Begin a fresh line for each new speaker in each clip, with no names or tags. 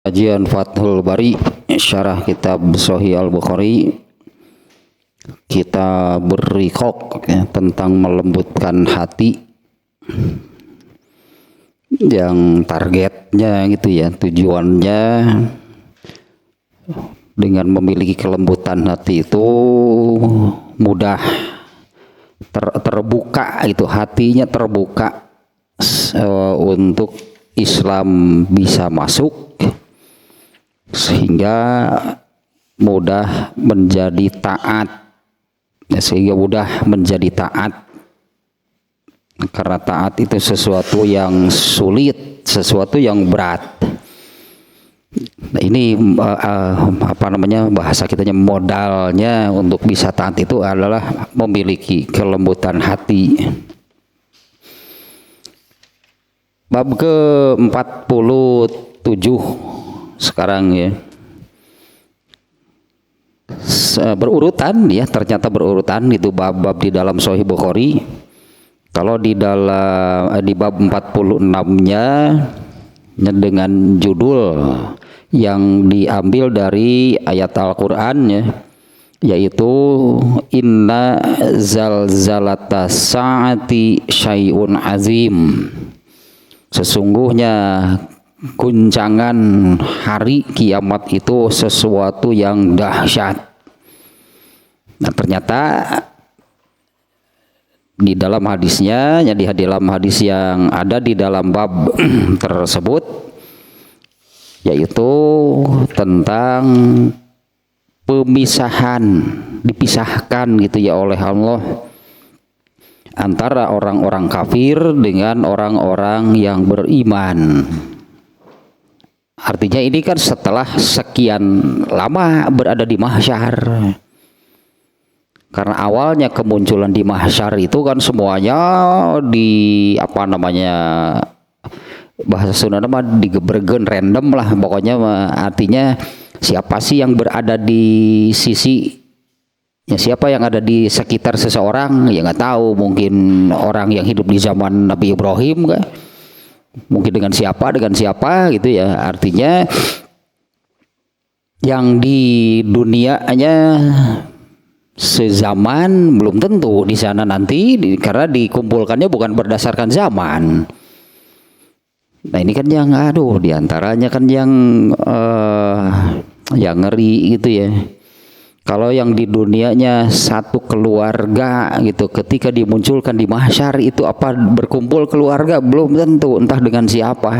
Kajian Fathul Bari syarah kitab Sahih Al-Bukhari. Kita berriqaq ya, tentang melembutkan hati, yang targetnya gitu ya, tujuannya dengan memiliki kelembutan hati itu mudah terbuka, itu hatinya terbuka untuk Islam bisa masuk, sehingga mudah menjadi taat, karena taat itu sesuatu yang sulit, sesuatu yang berat. Nah, ini bahasa kitanya, modalnya untuk bisa taat itu adalah memiliki kelembutan hati. Bab ke-47 sekarang ya, berurutan ya, ternyata berurutan itu bab-bab di dalam Sahih Bukhari. Kalau di bab 46-nya dengan judul yang diambil dari ayat Al-Qur'an ya, yaitu inna zalzalata sa'ati syai'un azim. Sesungguhnya guncangan hari kiamat itu sesuatu yang dahsyat. Nah, ternyata di dalam hadisnya, ya di dalam hadis yang ada di dalam bab tersebut, yaitu tentang dipisahkan gitu ya oleh Allah antara orang-orang kafir dengan orang-orang yang beriman. Artinya ini kan setelah sekian lama berada di mahsyar. Karena awalnya kemunculan di mahsyar itu kan semuanya bahasa Sunda mah digebergen random lah pokoknya, artinya siapa sih yang berada di sisi ya, siapa yang ada di sekitar seseorang ya nggak tahu, mungkin orang yang hidup di zaman Nabi Ibrahim kan, mungkin dengan siapa gitu ya. Artinya yang di dunianya sezaman belum tentu di sana nanti, karena dikumpulkannya bukan berdasarkan zaman. Nah ini kan yang diantaranya kan yang ngeri gitu ya. Kalau yang di dunianya satu keluarga gitu, ketika dimunculkan di mahsyar itu apa berkumpul keluarga belum tentu, entah dengan siapa.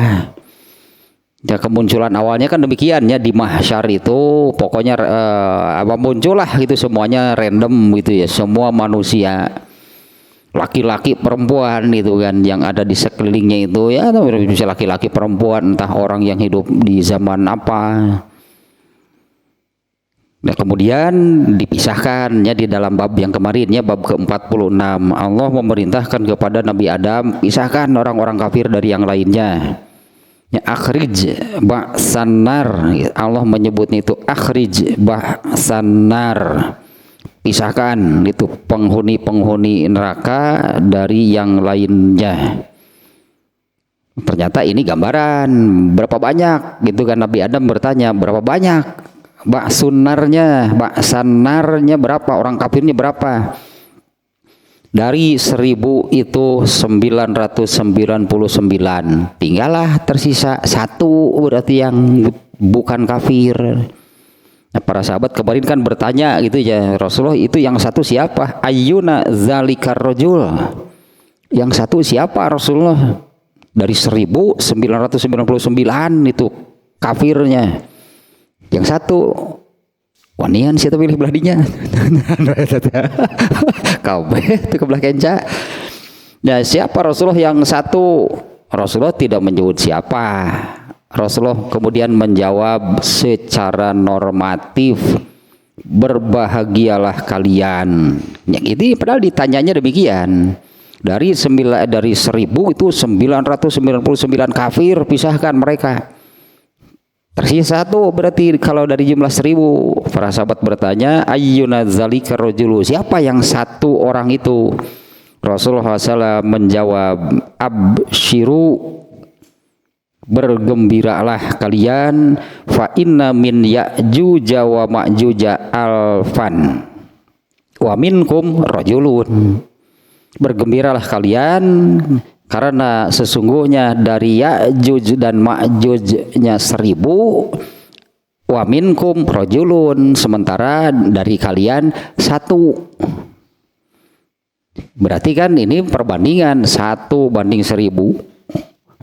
Ya kemunculan awalnya kan demikian ya, di mahsyar itu pokoknya muncullah gitu semuanya random gitu ya, semua manusia, laki-laki perempuan itu kan yang ada di sekelilingnya itu ya, bisa laki-laki perempuan, entah orang yang hidup di zaman apa. Nah kemudian dipisahkan ya di dalam bab yang kemarin ya, bab ke-46, Allah memerintahkan kepada Nabi Adam, pisahkan orang-orang kafir dari yang lainnya. Ya, akhrij ba'sanar, Allah menyebutnya itu akhrij ba'sanar, pisahkan itu penghuni neraka dari yang lainnya. Ternyata ini gambaran berapa banyak gitu kan. Nabi Adam bertanya berapa banyak, ba'sanarnya berapa, orang kafirnya berapa. Dari 1000 itu 999, tinggallah tersisa satu, berarti yang bukan kafir. Nah, para sahabat kemarin kan bertanya gitu ya, Rasulullah itu yang satu siapa? Ayyuna zalikar rajul, yang satu siapa Rasulullah? Dari 1999 itu kafirnya, yang satu wanian sih tapi beladinya kabeh itu kebelah kenca. Nah siapa Rasulullah yang satu? Rasulullah tidak menyebut siapa. Rasulullah kemudian menjawab secara normatif, berbahagialah kalian. Yang ini padahal ditanyanya demikian. Dari 1000 itu 999 kafir, pisahkan mereka. Tersisa satu, berarti kalau dari jumlah 1000. Para sahabat bertanya, ayyuna zalika rajulu, siapa yang satu orang itu? Rasulullah SAW menjawab, absyiru bergembiralah kalian, fa inna min ya'juj wa ma'juj alfan wa minkum rajulun. Bergembiralah kalian karena sesungguhnya dari Ya'juj dan Ma'jujnya 1000, wa minkum rajulun, sementara dari kalian 1. Berarti kan ini perbandingan 1:1000.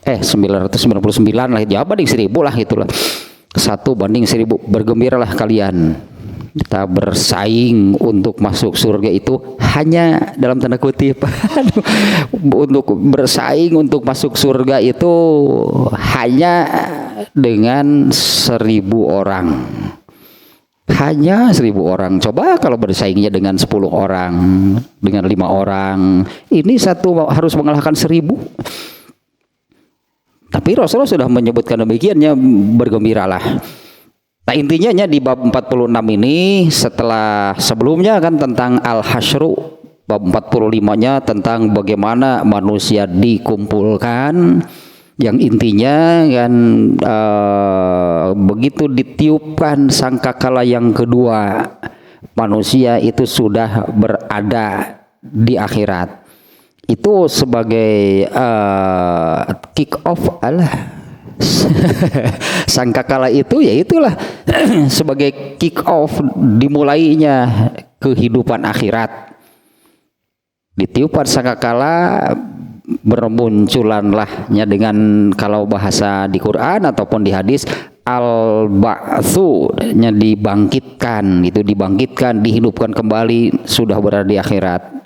999 lah, ya banding 1000 lah, itulah 1:1000. Bergembiralah kalian, kita bersaing untuk masuk surga itu hanya dalam tanda kutip untuk bersaing untuk masuk surga itu hanya dengan 1000 orang, hanya 1000 orang. Coba kalau bersaingnya dengan 10 orang, dengan 5 orang, ini satu harus mengalahkan 1000. Tapi Rasulullah sudah menyebutkan demikiannya, bergembiralah. Nah intinya di bab 46 ini, setelah sebelumnya kan tentang al-hasyru, bab 45-nya tentang bagaimana manusia dikumpulkan, yang intinya kan begitu ditiupkan sangkakala yang kedua, manusia itu sudah berada di akhirat. Itu sebagai kick off sangkakala itu, ya itulah sebagai kick off dimulainya kehidupan akhirat. Ditiupkan sangkakala, bermunculanlahnya dengan kalau bahasa di Quran ataupun di hadis al-ba'tsu, nya dibangkitkan, itu dibangkitkan, dihidupkan kembali, sudah berada di akhirat,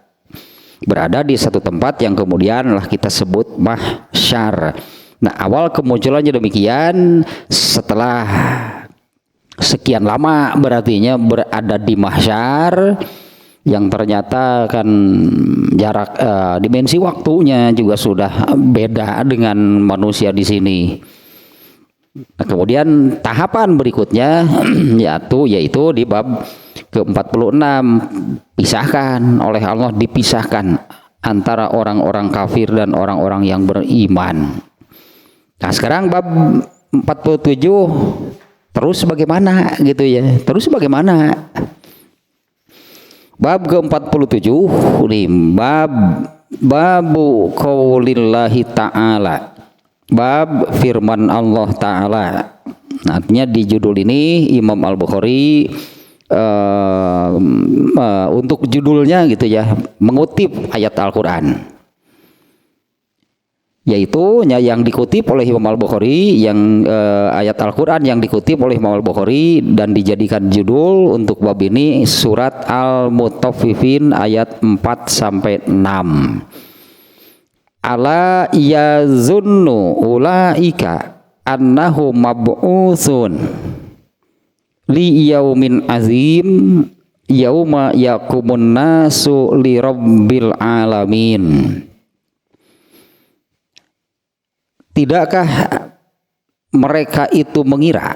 berada di satu tempat yang kemudian lah kita sebut mahsyar. Nah awal kemunculannya demikian, setelah sekian lama berartinya berada di mahsyar, yang ternyata kan jarak dimensi waktunya juga sudah beda dengan manusia di sini. Nah, kemudian tahapan berikutnya yaitu di bab ke-46, pisahkan oleh Allah, dipisahkan antara orang-orang kafir dan orang-orang yang beriman. Nah sekarang bab 47 terus bagaimana gitu ya, terus bagaimana? Bab ke-47 ini babu qaulillahi ta'ala, bab firman Allah Ta'ala. Nah, artinya di judul ini Imam Al-Bukhari untuk judulnya gitu ya, mengutip ayat Al-Quran, yaitu yang dikutip oleh Imam Al-Bukhari, yang ayat Al-Quran yang dikutip oleh Imam Al-Bukhari dan dijadikan judul untuk bab ini surat Al-Mutaffifin ayat 4-6. Ala yazunnu ulaika annahu mab'utsun li yaumin azim yauma yaqumun nasu li rabbil alamin. Tidakkah mereka itu mengira,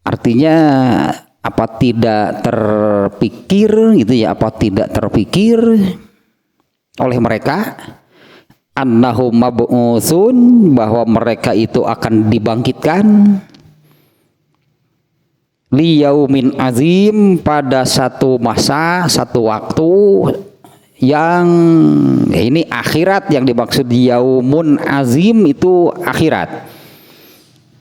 artinya apa tidak terpikir gitu ya, apa tidak terpikir oleh mereka, annahum mab'utsun, bahwa mereka itu akan dibangkitkan, liyaumin azim, pada satu masa, satu waktu yang ini akhirat, yang dimaksud yaumun azim itu akhirat.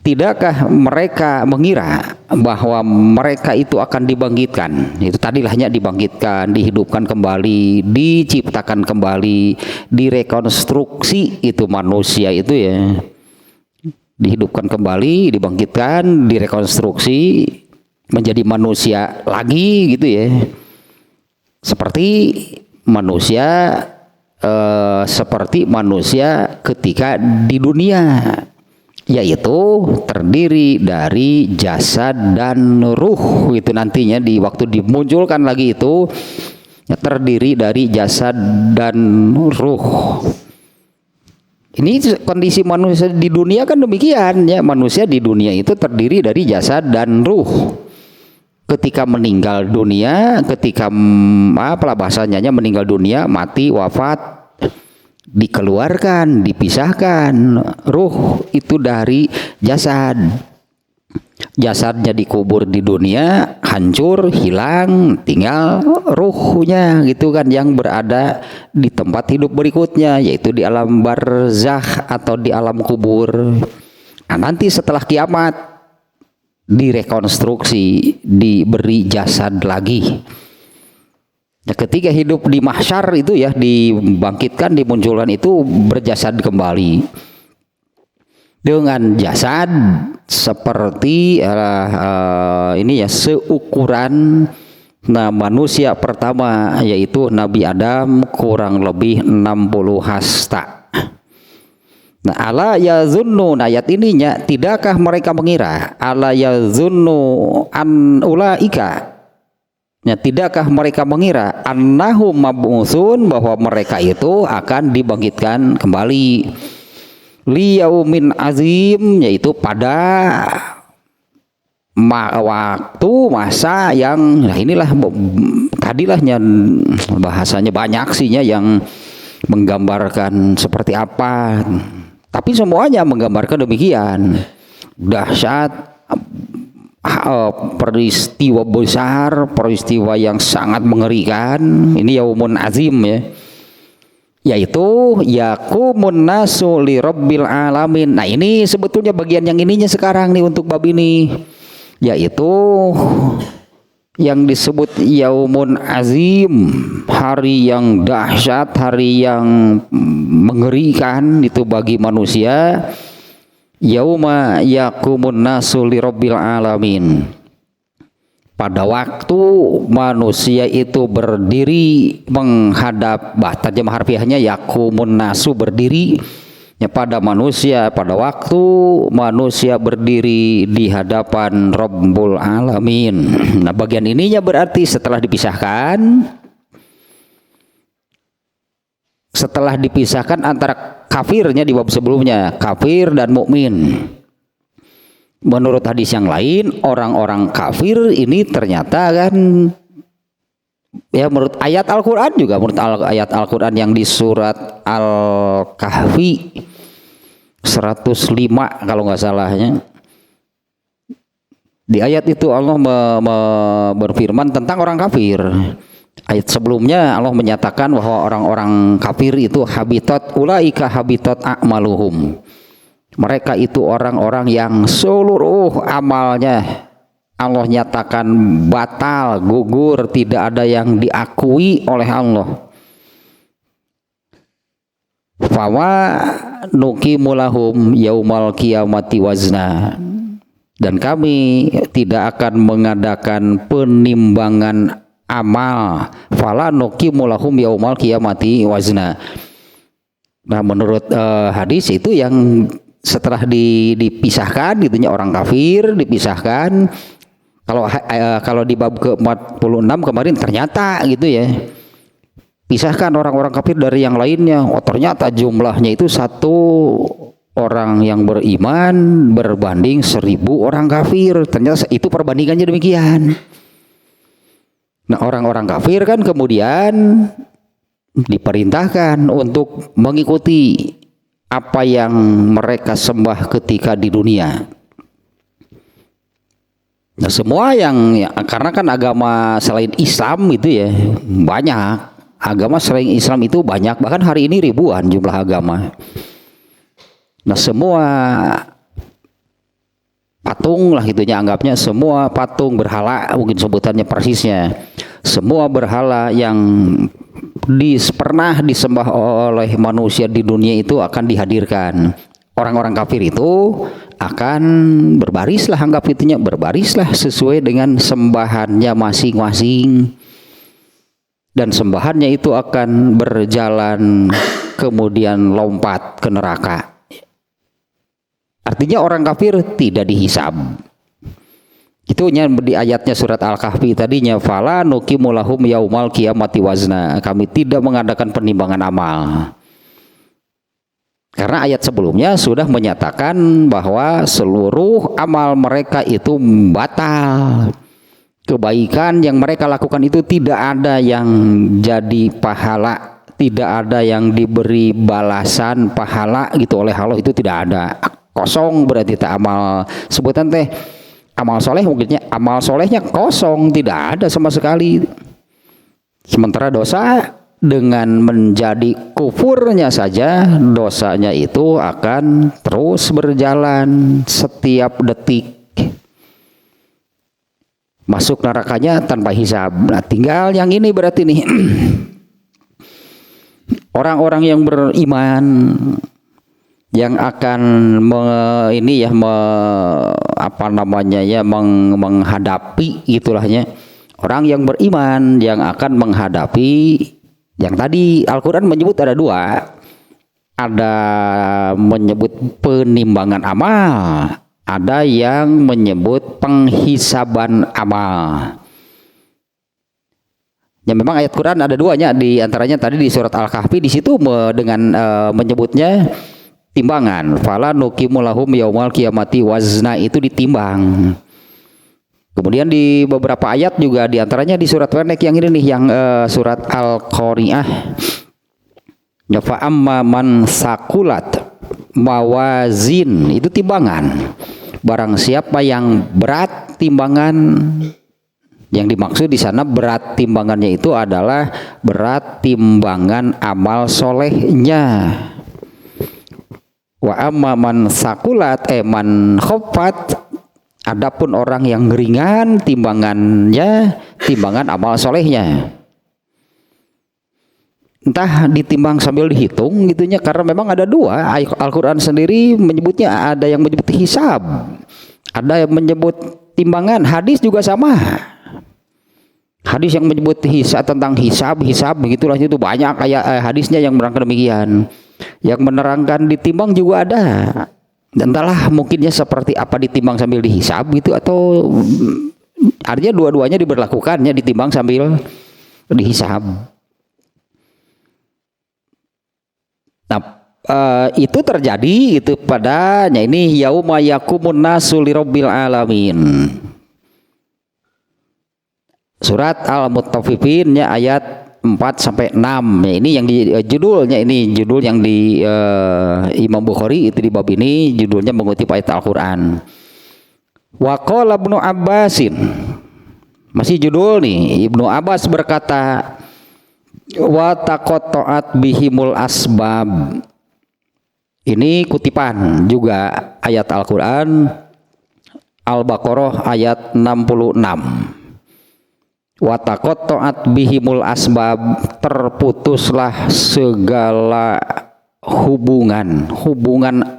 Tidakkah mereka mengira bahwa mereka itu akan dibangkitkan? Itu tadilah hanya dibangkitkan, dihidupkan kembali, diciptakan kembali, direkonstruksi itu manusia itu ya. Dihidupkan kembali, dibangkitkan, direkonstruksi menjadi manusia lagi gitu ya. Seperti manusia ketika di dunia, yaitu terdiri dari jasad dan ruh. Itu nantinya di waktu dimunculkan lagi itu terdiri dari jasad dan ruh. Ini kondisi manusia di dunia kan demikian ya, manusia di dunia itu terdiri dari jasad dan ruh. Ketika meninggal dunia, ketika bahasanya meninggal dunia, mati, wafat, dikeluarkan, dipisahkan ruh itu dari jasad. Jasadnya dikubur di dunia, hancur, hilang, tinggal ruhnya gitu kan yang berada di tempat hidup berikutnya, yaitu di alam barzakh atau di alam kubur. Nah, nanti setelah kiamat direkonstruksi, diberi jasad lagi. Nah, ketika hidup di mahsyar itu ya, dibangkitkan, dimunculkan itu berjasad kembali dengan jasad seperti ini ya, seukuran manusia pertama, yaitu Nabi Adam, kurang lebih 60 hasta. Nah, ala yazunnu, ayat ininya, tidakkah mereka mengira, ala yazunnu an ulaika, ya, tidakkah mereka mengira annahum mab'utsun, bahwa mereka itu akan dibangkitkan kembali liyaumin azim, yaitu pada waktu masa yang, nah inilah tadilahnya bahasanya banyak sihnya yang menggambarkan seperti apa, tapi semuanya menggambarkan demikian dahsyat, peristiwa besar, peristiwa yang sangat mengerikan. Ini yaumun azim ya, yaitu yaqumun nasu li rabbil alamin. Nah, ini sebetulnya bagian yang ininya sekarang nih untuk bab ini, yaitu yang disebut yaumun azim, hari yang dahsyat, hari yang mengerikan itu bagi manusia. Yauma yaqumun nasu li rabbil alamin, pada waktu manusia itu berdiri menghadap, terjemah harfiahnya yaqumun nasu, berdiri ya, pada manusia, pada waktu manusia berdiri di hadapan Rabbul Alamin. Nah, bagian ininya berarti setelah dipisahkan antara kafirnya di bab sebelumnya, kafir dan mukmin. Menurut hadis yang lain, orang-orang kafir ini ternyata kan, ya menurut ayat Al-Quran juga, menurut ayat Al-Quran yang di surat Al-Kahfi 105 kalau nggak salahnya, di ayat itu Allah berfirman tentang orang kafir. Ayat sebelumnya Allah menyatakan bahwa orang-orang kafir itu habitat ulaika habitat a'maluhum, mereka itu orang-orang yang seluruh amalnya Allah nyatakan batal, gugur, tidak ada yang diakui oleh Allah. Fawa nukimulahum yaumal qiyamati wazna, dan kami tidak akan mengadakan penimbangan amal. Fala nukimulahum yaumal qiyamati wazna. Nah, menurut hadis itu yang setelah dipisahkan gitunya, orang kafir dipisahkan. Kalau di bab ke-46 kemarin ternyata gitu ya, pisahkan orang-orang kafir dari yang lainnya. Oh, ternyata jumlahnya itu 1 orang yang beriman berbanding 1000 orang kafir. Ternyata itu perbandingannya demikian. Nah, orang-orang kafir kan kemudian diperintahkan untuk mengikuti apa yang mereka sembah ketika di dunia. Nah, semua karena kan agama selain Islam itu ya banyak, agama selain Islam itu banyak, bahkan hari ini ribuan jumlah agama. Nah, semua patung lah itunya, anggapnya semua patung berhala, mungkin sebutannya persisnya, semua berhala yang pernah disembah oleh manusia di dunia itu akan dihadirkan. Orang-orang kafir itu akan berbarislah, anggap itunya berbarislah sesuai dengan sembahannya masing-masing, dan sembahannya itu akan berjalan kemudian lompat ke neraka. Artinya orang kafir tidak dihisab. Itunya di ayatnya surat Al-Kahfi tadinya, fala nukimulahum yaumal qiyamati wazna, kami tidak mengadakan penimbangan amal. Karena ayat sebelumnya sudah menyatakan bahwa seluruh amal mereka itu batal. Kebaikan yang mereka lakukan itu tidak ada yang jadi pahala, tidak ada yang diberi balasan pahala gitu oleh Allah, itu tidak ada. Kosong berarti tak amal sebutan teh amal soleh, mungkinnya amal solehnya kosong, tidak ada sama sekali. Sementara dosa dengan menjadi kufurnya saja, dosanya itu akan terus berjalan setiap detik, masuk nerakanya tanpa hisab. Nah, tinggal yang ini berarti nih orang-orang yang beriman yang akan menghadapi itulahnya, orang yang beriman yang akan menghadapi yang tadi Al-Quran menyebut ada dua, ada menyebut penimbangan amal, ada yang menyebut penghisaban amal. Ya memang ayat Quran ada duanya, di antaranya tadi di surat Al-Kahfi, di situ dengan menyebutnya timbangan. Fala nuqimu lahum yaumal qiyamati wazna, itu ditimbang. Kemudian di beberapa ayat juga, di antaranya di surat pendek yang ini nih, yang surat Al-Qari'ah, ya fa amma man sakulat mawazin, itu timbangan. Barang siapa yang berat timbangan, yang dimaksud di sana berat timbangannya itu adalah berat timbangan amal solehnya. Wa amma man sakulat man khofat, adapun orang yang ringan timbangannya, timbangan amal solehnya, entah ditimbang sambil dihitung gitunya, karena memang ada dua. Al-Quran sendiri menyebutnya, ada yang menyebut hisab, ada yang menyebut timbangan. Hadis juga sama, hadis yang menyebut hisab, tentang hisab begitulah, itu banyak kayak hadisnya yang menerangkan demikian. Yang menerangkan ditimbang juga ada. Dan entahlah mungkinnya seperti apa ditimbang sambil dihisab gitu, atau artinya dua-duanya diberlakukannya, ditimbang sambil dihisab. Nah, itu terjadi itu padanya ini yauma yaqumun nasu lirabbil alamin. Surat Al-Mutaffifin ya, ayat 4 sampai 6. Ya, ini yang di judulnya, ini judul yang di Imam Bukhari itu di bab ini judulnya mengutip ayat Al-Qur'an. Wa qala Ibnu Abbasin, masih judul nih, Ibnu Abbas berkata, wa taqatta'at bihimul asbab. Ini kutipan juga ayat Al-Qur'an, Al-Baqarah ayat 66. Wa taqatta'at bihimul asbab, terputuslah segala hubungan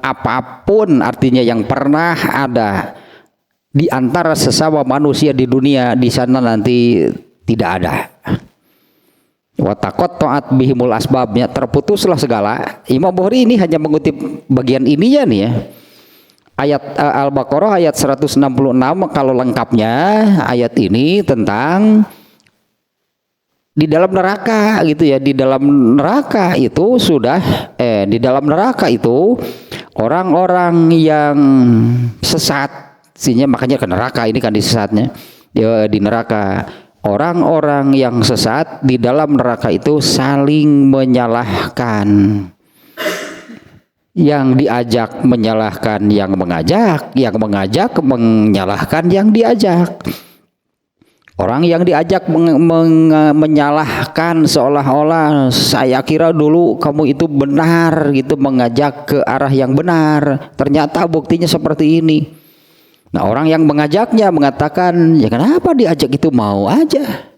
apapun artinya yang pernah ada di antara sesama manusia di dunia, di sana nanti tidak ada. Wa taqatta'at bihimul asbabnya, terputuslah segala. Imam Bukhari ini hanya mengutip bagian ininya nih ya. Ayat Al-Baqarah ayat 166, kalau lengkapnya ayat ini tentang di dalam neraka gitu ya. Di dalam neraka itu sudah di dalam neraka itu orang-orang yang sesat, sehingga makanya ke neraka, ini kan disesatnya di neraka. Orang-orang yang sesat di dalam neraka itu saling menyalahkan. Yang diajak menyalahkan yang mengajak menyalahkan yang diajak. Orang yang diajak menyalahkan seolah-olah saya kira dulu kamu itu benar gitu, mengajak ke arah yang benar, ternyata buktinya seperti ini. Nah, orang yang mengajaknya mengatakan, ya kenapa diajak itu mau aja.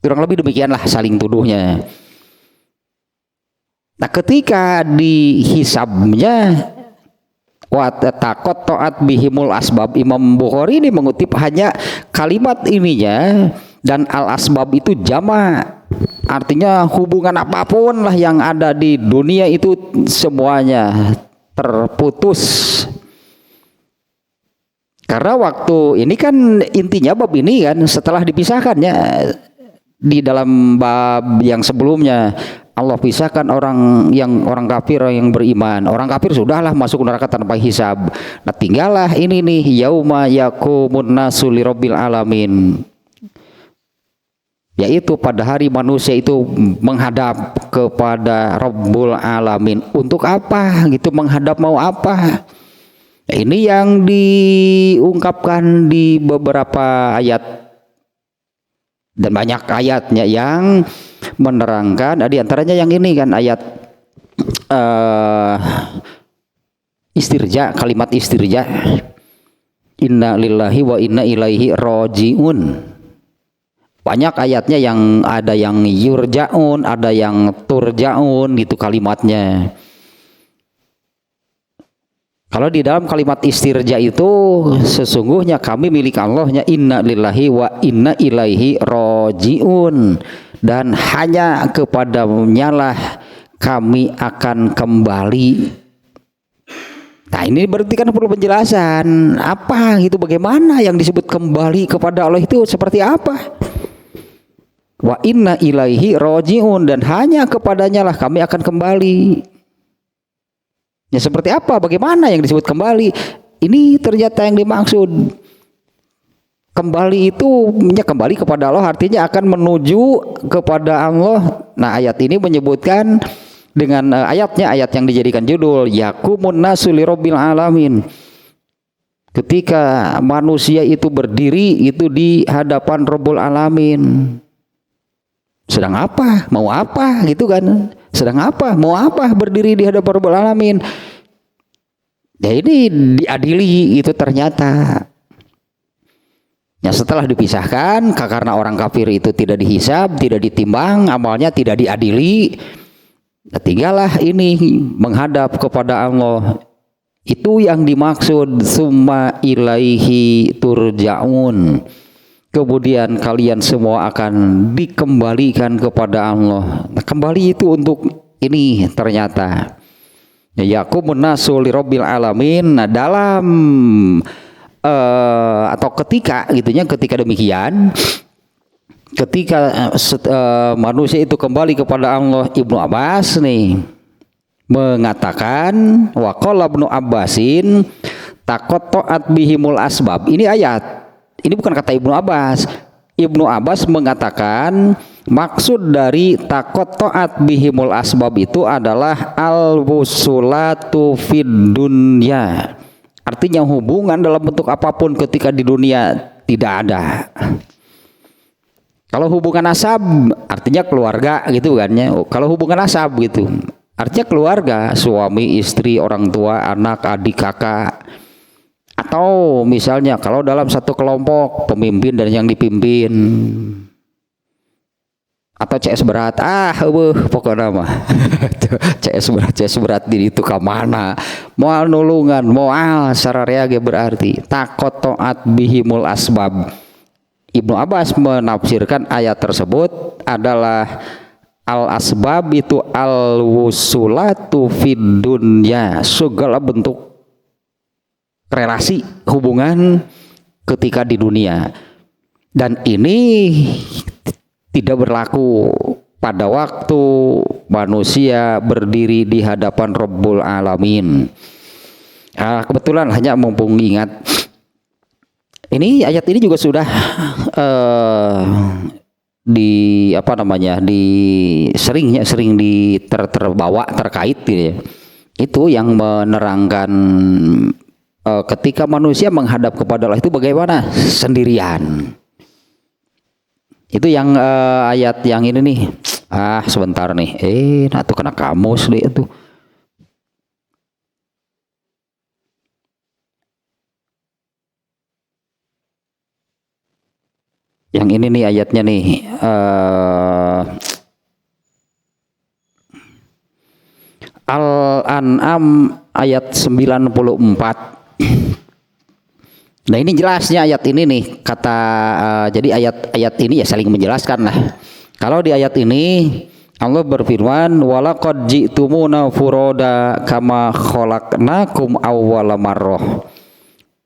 Kurang lebih demikianlah saling tuduhnya. Nah, ketika dihisabnya wa taqatta'at bihimul asbab, Imam Bukhari ini mengutip hanya kalimat ininya, dan al asbab itu jama', artinya hubungan apapun lah yang ada di dunia itu semuanya terputus. Karena waktu ini kan intinya bab ini kan setelah dipisahkannya di dalam bab yang sebelumnya, Allah pisahkan orang kafir, orang yang beriman. Orang kafir sudahlah masuk neraka tanpa hisab. Nah, tinggallah ini nih yauma yaqumun nasu lirabbil alamin. yaitu pada hari manusia itu menghadap kepada Rabbul Alamin. Untuk apa gitu menghadap, mau apa? Ini yang diungkapkan di beberapa ayat dan banyak ayatnya yang menerangkan. Di antaranya yang ini kan ayat istirja, kalimat istirja, inna lillahi wa inna ilaihi rajiun. Banyak ayatnya yang ada yang yurjaun, ada yang turjaun gitu kalimatnya. Kalau di dalam kalimat istirja itu sesungguhnya kami milik Allahnya, inna lillahi wa inna ilaihi rajiun, dan hanya kepadanya lah kami akan kembali. Nah ini berarti kan perlu penjelasan apa gitu, bagaimana yang disebut kembali kepada Allah itu seperti apa? Wa inna ilaihi rajiun, dan hanya kepadanya lah kami akan kembali. Ya seperti apa? Bagaimana yang disebut kembali? Ini ternyata yang dimaksud kembali itu kembali kepada Allah, artinya akan menuju kepada Allah. Nah ayat ini menyebutkan dengan ayatnya, ayat yang dijadikan judul yaqumun nasu lirabbil alamin. Ketika manusia itu berdiri itu di hadapan Rabbul Alamin. Sedang apa? Mau apa? Gitu kan? Sedang apa? Mau apa? Berdiri di hadapan Rabbul Alamin. Ya ini diadili itu ternyata. Ya setelah dipisahkan, karena orang kafir itu tidak dihisab, tidak ditimbang, amalnya tidak diadili, tinggallah ini menghadap kepada Allah. Itu yang dimaksud summa ilaihi turja'un. Kemudian kalian semua akan dikembalikan kepada Allah. Nah, kembali itu untuk ini ternyata. Yaqumun nasu lirabbil alamin. Nah, dalam atau ketika gitunya, ketika demikian, ketika manusia itu kembali kepada Allah, Ibnu Abbas nih mengatakan wa qala Ibnu Abbasin taqatta'at bihimul asbab. Ini ayat. Ini bukan kata Ibnu Abbas. Ibnu Abbas mengatakan maksud dari taqatta'at bihimul asbab itu adalah al-wusulatu fid dunya. Artinya hubungan dalam bentuk apapun ketika di dunia tidak ada. Kalau hubungan nasab artinya keluarga gitu kan ya. Kalau hubungan nasab gitu artinya keluarga, suami, istri, orang tua, anak, adik, kakak. Atau misalnya kalau dalam satu kelompok pemimpin dan yang dipimpin, atau CS berat, pokoknya mah CS berat diri itu ke mana? Moal nulungan, moal sararea ge berarti taqatta'at bihimul asbab. Ibnu Abbas menafsirkan ayat tersebut adalah al asbab itu al wusulatu fid dunya, segala bentuk relasi hubungan ketika di dunia, dan ini tidak berlaku pada waktu manusia berdiri di hadapan Rabbul Alamin. Kebetulan hanya mumpung ingat ini ayat ini juga sudah sering terbawa terkait gitu ya. Itu yang menerangkan ketika manusia menghadap kepada Allah itu bagaimana? Sendirian. Itu yang ayat yang ini nih. Sebentar nih. Nah tuh kena kamus deh itu. Yang ini nih ayatnya nih. Al-An'am ayat 94. Nah ini jelasnya ayat ini nih kata jadi ayat ini ya saling menjelaskan lah. Kalau di ayat ini Allah berfirman walaqad ji'tumuna furoda kama khalaqnakum awwala marrah.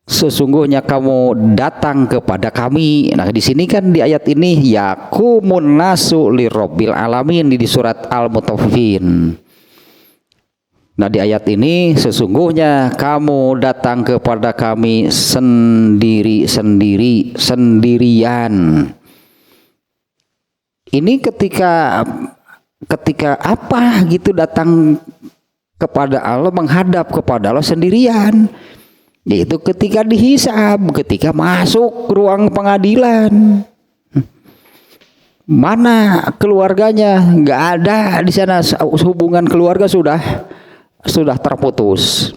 Sesungguhnya kamu datang kepada kami. Nah di sini kan di ayat ini yaqumun nasu lirabbil alamin di surat Al-Mutaffifin. Nah di ayat ini sesungguhnya kamu datang kepada kami sendirian. Ini ketika apa gitu datang kepada Allah, menghadap kepada Allah sendirian, yaitu ketika dihisab, ketika masuk ruang pengadilan. Mana keluarganya? Nggak ada di sana, hubungan keluarga sudah terputus.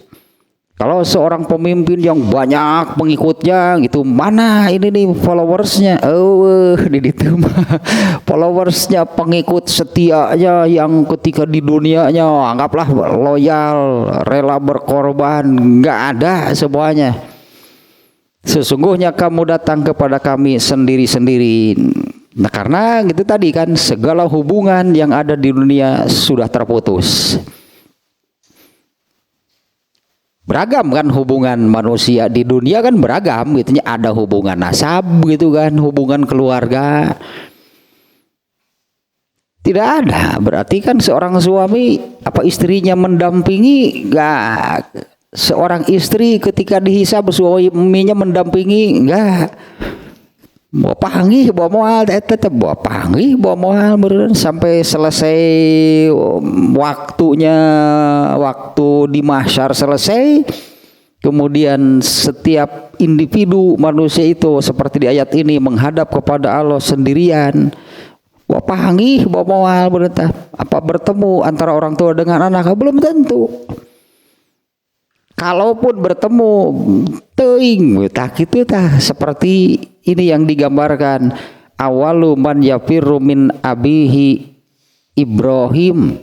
Kalau seorang pemimpin yang banyak pengikutnya gitu, mana ini nih followersnya? Di itu followersnya, pengikut setianya yang ketika di dunianya anggaplah loyal, rela berkorban, nggak ada semuanya. Sesungguhnya kamu datang kepada kami sendiri-sendiri. Nah, karena gitu tadi kan, segala hubungan yang ada di dunia sudah terputus. Beragam kan hubungan manusia di dunia kan, beragam gitu, ada hubungan nasab gitu kan, hubungan keluarga. Tidak ada, berarti kan seorang suami apa istrinya mendampingi, enggak. Seorang istri ketika dihisab suaminya mendampingi, enggak. Bawa panggih, bawa moal, tetap bawa panggih, bawa moal sampai selesai waktunya, waktu di mahsyar selesai. Kemudian setiap individu manusia itu seperti di ayat ini menghadap kepada Allah sendirian. Bawa panggih, bawa moal, apa bertemu antara orang tua dengan anak? Belum tentu. Kalaupun bertemu teuing tak gitu tah, seperti ini yang digambarkan, awalu man yafirru min abihi Ibrahim.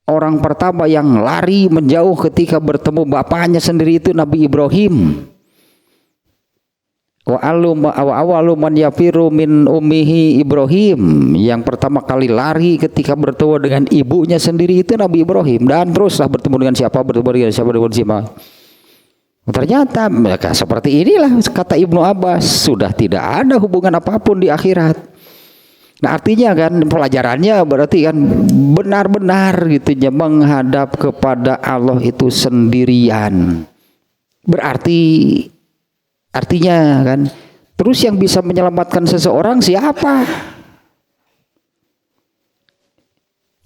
Orang pertama yang lari menjauh ketika bertemu bapaknya sendiri itu Nabi Ibrahim. Wa awalu man yafiru min ummihi Ibrahim. Yang pertama kali lari ketika bertemu dengan ibunya sendiri itu Nabi Ibrahim. Dan teruslah bertemu dengan siapa, dengan siapa. Ternyata mereka seperti inilah, kata Ibnu Abbas, sudah tidak ada hubungan apapun di akhirat. Nah, artinya kan pelajarannya berarti kan benar-benar gitu ya, menghadap kepada Allah itu sendirian. Artinya kan, terus yang bisa menyelamatkan seseorang siapa?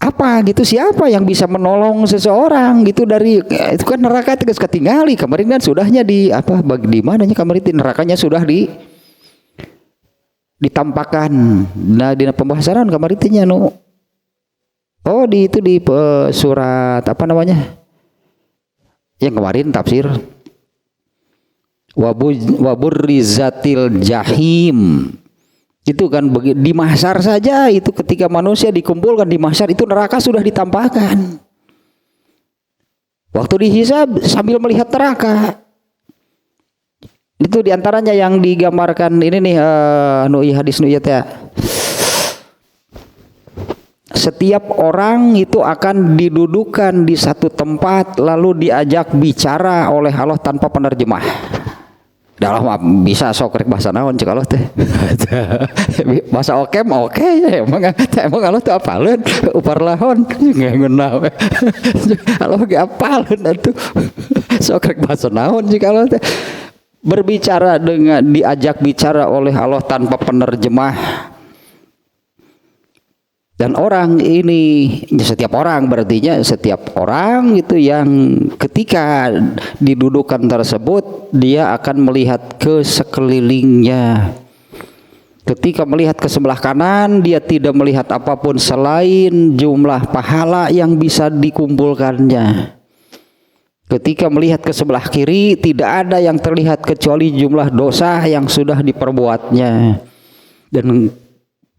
Apa gitu, siapa yang bisa menolong seseorang gitu dari itu kan neraka itu ketinggali. Kemarin kan sudahnya di apa di mananya kemarin nerakanya sudah ditampakkan. Nah, di pembahasan kemarin di itu di surat apa namanya? Yang kemarin tafsir waburrizatil jahim. Itu kan di mahsyar saja, itu ketika manusia dikumpulkan di mahsyar itu neraka sudah ditampakkan. Waktu dihisab sambil melihat neraka. Itu diantaranya yang digambarkan ini nih hadis ya. Setiap orang itu akan didudukan di satu tempat lalu diajak bicara oleh Allah tanpa penerjemah. Dalam bisa sokrek bahasa naon cek Allah teh. Bahasa oke emang Allah tuh apaleun upar lahon ngeunah. Allah ge apaleun atuh. Sokrek bahasa naon cek Allah teh. Berbicara dengan diajak bicara oleh Allah tanpa penerjemah. Dan orang ini, setiap orang berartinya setiap orang itu yang ketika didudukan tersebut dia akan melihat ke sekelilingnya. Ketika melihat ke sebelah kanan dia tidak melihat apapun selain jumlah pahala yang bisa dikumpulkannya. Ketika melihat ke sebelah kiri tidak ada yang terlihat kecuali jumlah dosa yang sudah diperbuatnya. Dan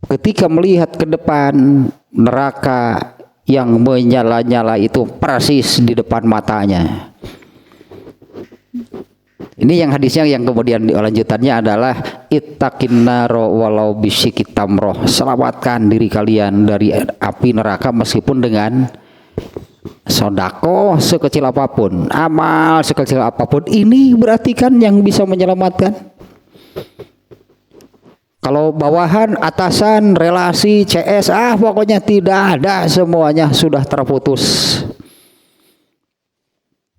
ketika melihat ke depan neraka yang menyala-nyala itu persis di depan matanya. Ini yang hadisnya yang kemudian lanjutannya adalah ittaqin naro walau bisyikit tamroh. Selamatkan diri kalian dari api neraka meskipun dengan sedekah sekecil apapun, amal sekecil apapun. Ini berarti kan yang bisa menyelamatkan. Kalau bawahan, atasan, relasi, CS, pokoknya tidak ada, semuanya sudah terputus.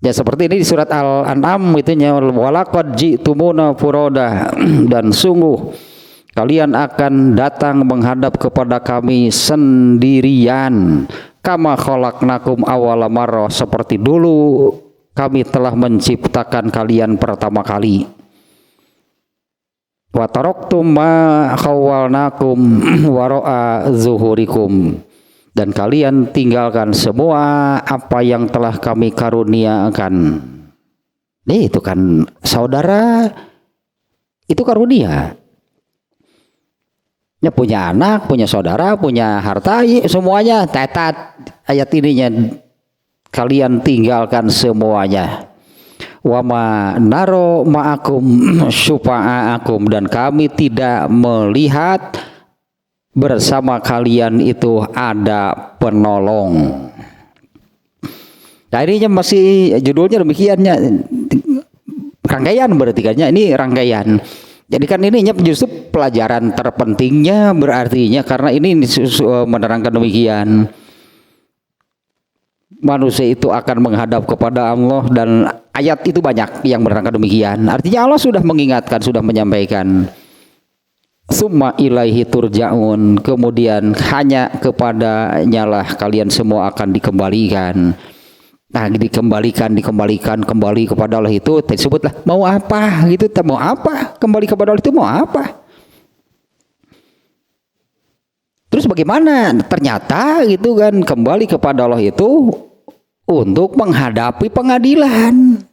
Ya seperti ini di surat Al-An'am itunya walaqad ji'tumuna furoda, dan sungguh kalian akan datang menghadap kepada kami sendirian, kama khalaqnakum awwala marrah, seperti dulu kami telah menciptakan kalian pertama kali. Wa taraktum ma khawwalnakum wara'a zuhurikum, dan kalian tinggalkan semua apa yang telah kami karuniakan. Itu kan saudara, itu karunia. Ya, punya anak, punya saudara, punya harta, semuanya tetat. Ayat ininya, kalian tinggalkan semuanya. Wa ma naro ma'akum syufa'akum, dan kami tidak melihat bersama kalian itu ada penolong. Nah, ini masih judulnya demikiannya, rangkaian berarti kan, ini rangkaian. Jadi kan ini justru pelajaran terpentingnya, berartinya karena ini menerangkan demikian. Manusia itu akan menghadap kepada Allah, dan ayat itu banyak yang menerangkan demikian. Artinya Allah sudah mengingatkan, sudah menyampaikan. Summa ilaihi turja'un, kemudian hanya kepadanya lah kalian semua akan dikembalikan. Nah, kembali kepada Allah itu disebutlah mau apa gitu, mau apa, kembali kepada Allah itu mau apa. Terus bagaimana? Ternyata gitu kan, kembali kepada Allah itu untuk menghadapi pengadilan.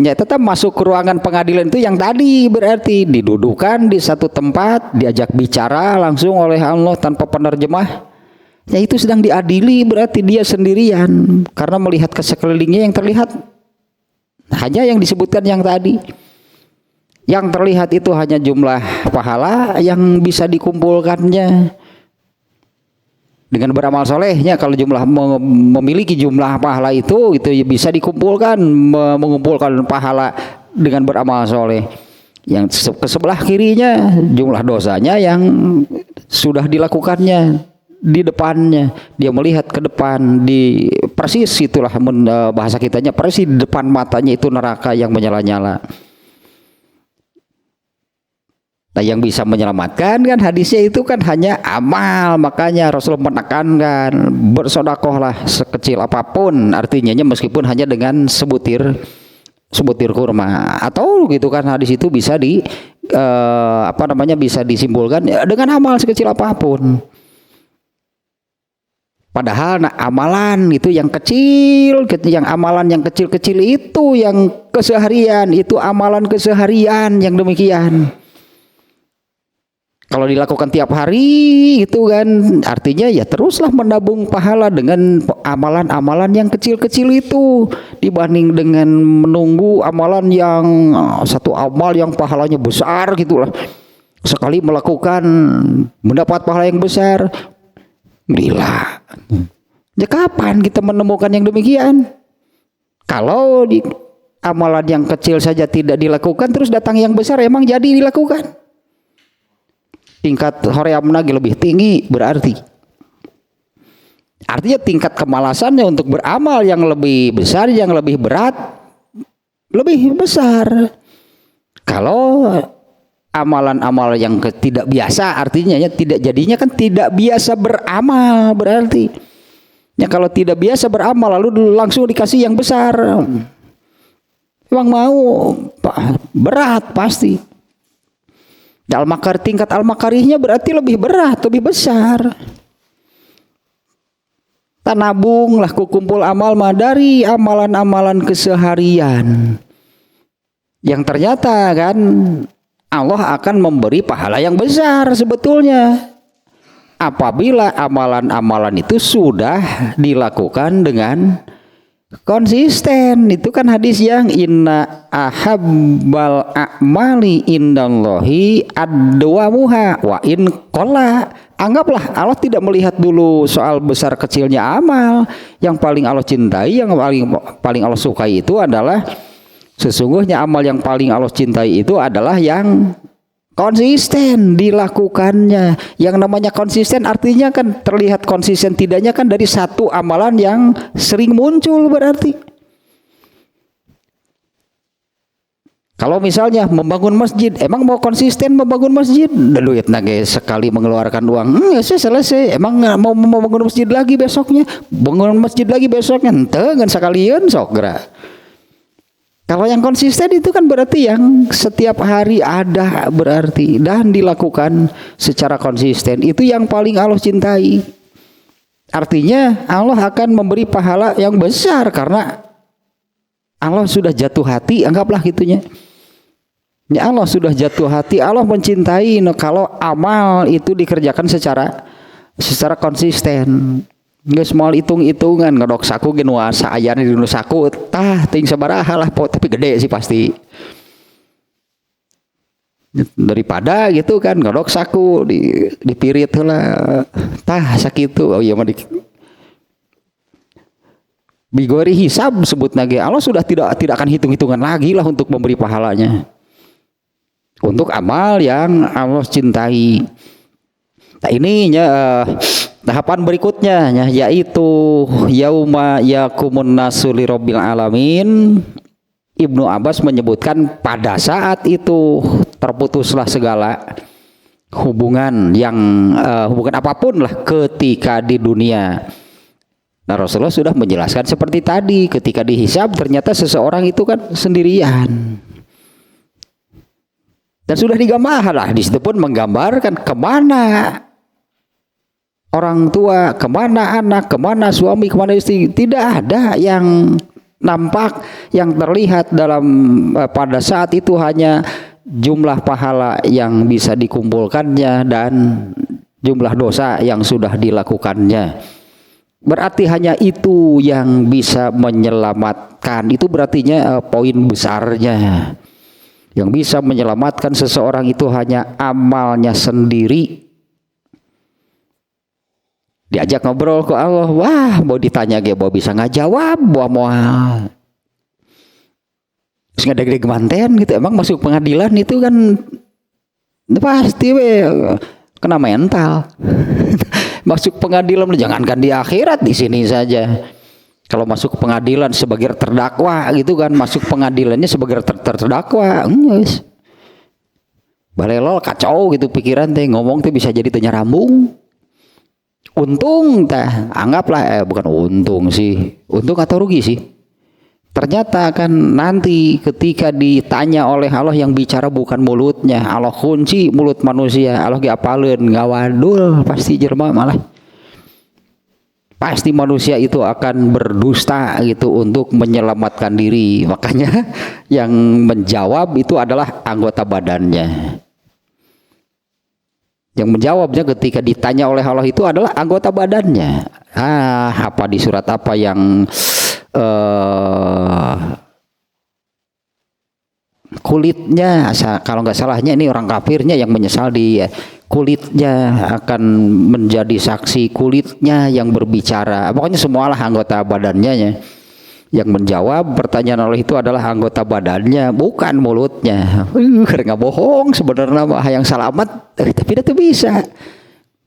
Tetap masuk ke ruangan pengadilan itu yang tadi, berarti didudukan di satu tempat, diajak bicara langsung oleh Allah tanpa penerjemah. Ya, itu sedang diadili, berarti dia sendirian karena melihat ke sekelilingnya yang terlihat hanya yang disebutkan yang tadi. Yang terlihat itu hanya jumlah pahala yang bisa dikumpulkannya dengan beramal solehnya. Kalau memiliki jumlah pahala itu bisa dikumpulkan, mengumpulkan pahala dengan beramal soleh. Yang ke sebelah kirinya jumlah dosanya yang sudah dilakukannya. Di depannya dia melihat ke depan, di persis itulah bahasa kitanya, persis di depan matanya itu neraka yang menyala-nyala. Nah, yang bisa menyelamatkan kan hadisnya itu kan hanya amal. Makanya Rasulullah menekankan bersedekahlah sekecil apapun, artinya meskipun hanya dengan sebutir kurma, atau gitu kan, hadis itu bisa bisa disimpulkan dengan amal sekecil apapun. Padahal amalan itu yang kecil, amalan yang kecil-kecil itu yang keseharian, itu amalan keseharian yang demikian. Kalau dilakukan tiap hari itu kan, artinya ya teruslah menabung pahala dengan amalan-amalan yang kecil-kecil itu, dibanding dengan menunggu amalan yang satu amal yang pahalanya besar gitulah. Sekali melakukan mendapat pahala yang besar. Gila. Ya, kapan kita menemukan yang demikian? Kalau di amalan yang kecil saja tidak dilakukan, terus datang yang besar emang jadi dilakukan. Tingkat horeamna lebih tinggi berarti. Artinya tingkat kemalasannya untuk beramal yang lebih besar, yang lebih berat, lebih besar. Kalau amalan-amal yang tidak biasa, artinya ya jadinya kan tidak biasa beramal berarti. Ya, kalau tidak biasa beramal lalu langsung dikasih yang besar, emang mau berat pasti. Tingkat al-makarihnya berarti lebih berat, lebih besar. Tanabunglah kumpul amal dari amalan-amalan keseharian yang ternyata kan Allah akan memberi pahala yang besar sebetulnya apabila amalan-amalan itu sudah dilakukan dengan konsisten. Itu kan hadis yang inna ahabbal a'mali indallahi adwamuha wa in qalla. Anggaplah Allah tidak melihat dulu soal besar kecilnya amal. Yang paling Allah cintai, yang paling Allah sukai itu adalah sesungguhnya amal yang paling Allah cintai itu adalah yang konsisten dilakukannya. Yang namanya konsisten artinya kan terlihat konsisten tidaknya kan dari satu amalan yang sering muncul berarti. Kalau misalnya membangun masjid, emang mau konsisten membangun masjid? Duit nage sekali mengeluarkan uang, ya selesai. Emang mau membangun masjid lagi besoknya, bangun masjid lagi besoknya, ente ngan sekalian sok gerak. Kalau yang konsisten itu kan berarti yang setiap hari ada berarti dan dilakukan secara konsisten. Itu yang paling Allah cintai. Artinya Allah akan memberi pahala yang besar karena Allah sudah jatuh hati, anggaplah gitunya. Ya Allah sudah jatuh hati, Allah mencintai kalau amal itu dikerjakan secara konsisten. Geus moal hitung-hitungan ngadok saku ge nu saayana di nu saku tah ting sabaraha lah tapi gede sih pasti. Daripada gitu kan ngadok saku dipirit heula tah sakitu oh iya mah bigori hisab sebutna ge Allah sudah tidak akan hitung-hitungan lagi lah untuk memberi pahalanya. Untuk amal yang Allah cintai. Nah ininya tahapan berikutnya yaitu yauma yakumun nasu lirabbil alamin. Ibnu Abbas menyebutkan pada saat itu terputuslah segala hubungan yang hubungan apapun lah ketika di dunia. Nah Rasulullah sudah menjelaskan seperti tadi, ketika dihisab ternyata seseorang itu kan sendirian. Dan sudah digambarkan lah, di situ pun menggambarkan kemana orang tua, kemana anak, kemana suami, kemana istri. Tidak ada yang nampak, yang terlihat dalam pada saat itu hanya jumlah pahala yang bisa dikumpulkannya dan jumlah dosa yang sudah dilakukannya. Berarti hanya itu yang bisa menyelamatkan. Itu berartinya poin besarnya. Yang bisa menyelamatkan seseorang itu hanya amalnya sendiri. Diajak ngobrol ke Allah, wah mau ditanya ge mau bisa ngajawab, mau terus ngadeg-deg manten gitu. Emang masuk pengadilan itu kan pasti kena mental. Masuk pengadilan jangankan di akhirat, di sini saja. Kalau masuk pengadilan sebagai terdakwa gitu kan, masuk pengadilannya sebagai terdakwa, yes. Balelol kacau gitu pikiran teh, ngomong teh bisa jadi tanya rambung. Untung teh, anggaplah bukan untung sih, untung atau rugi sih. Ternyata kan nanti ketika ditanya oleh Allah yang bicara bukan mulutnya, Allah kunci mulut manusia, Allah diapaleun ngawadul pasti jelema malah. Pasti manusia itu akan berdusta gitu untuk menyelamatkan diri. Makanya yang menjawab itu adalah anggota badannya. Yang menjawabnya ketika ditanya oleh Allah itu adalah anggota badannya. Apa di surat apa yang kulitnya, kalau nggak salahnya ini orang kafirnya yang menyesal di kulitnya akan menjadi saksi, kulitnya yang berbicara, pokoknya semualah anggota badannya yang menjawab pertanyaan Allah itu adalah anggota badannya, bukan mulutnya. Karena bohong sebenarnya mah yang selamat, tapi itu bisa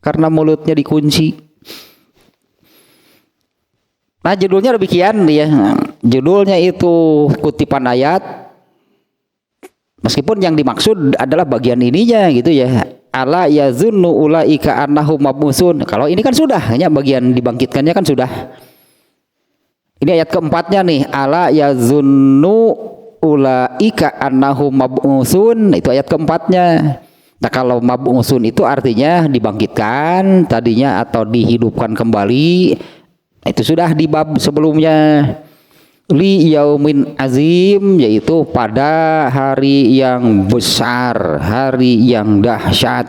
karena mulutnya dikunci. Nah judulnya demikian ya, judulnya itu kutipan ayat, meskipun yang dimaksud adalah bagian ininya gitu ya. Ala yazunnu ulaika annahum mab'utsun. Kalau ini kan sudah, hanya bagian dibangkitkannya kan sudah. Ini ayat keempatnya nih, ala yazunnu ulaika annahum mab'utsun, itu ayat keempatnya. Nah kalau mab'utsun itu artinya dibangkitkan tadinya atau dihidupkan kembali. Itu sudah di bab sebelumnya. Li yaumin azim, yaitu pada hari yang besar, hari yang dahsyat.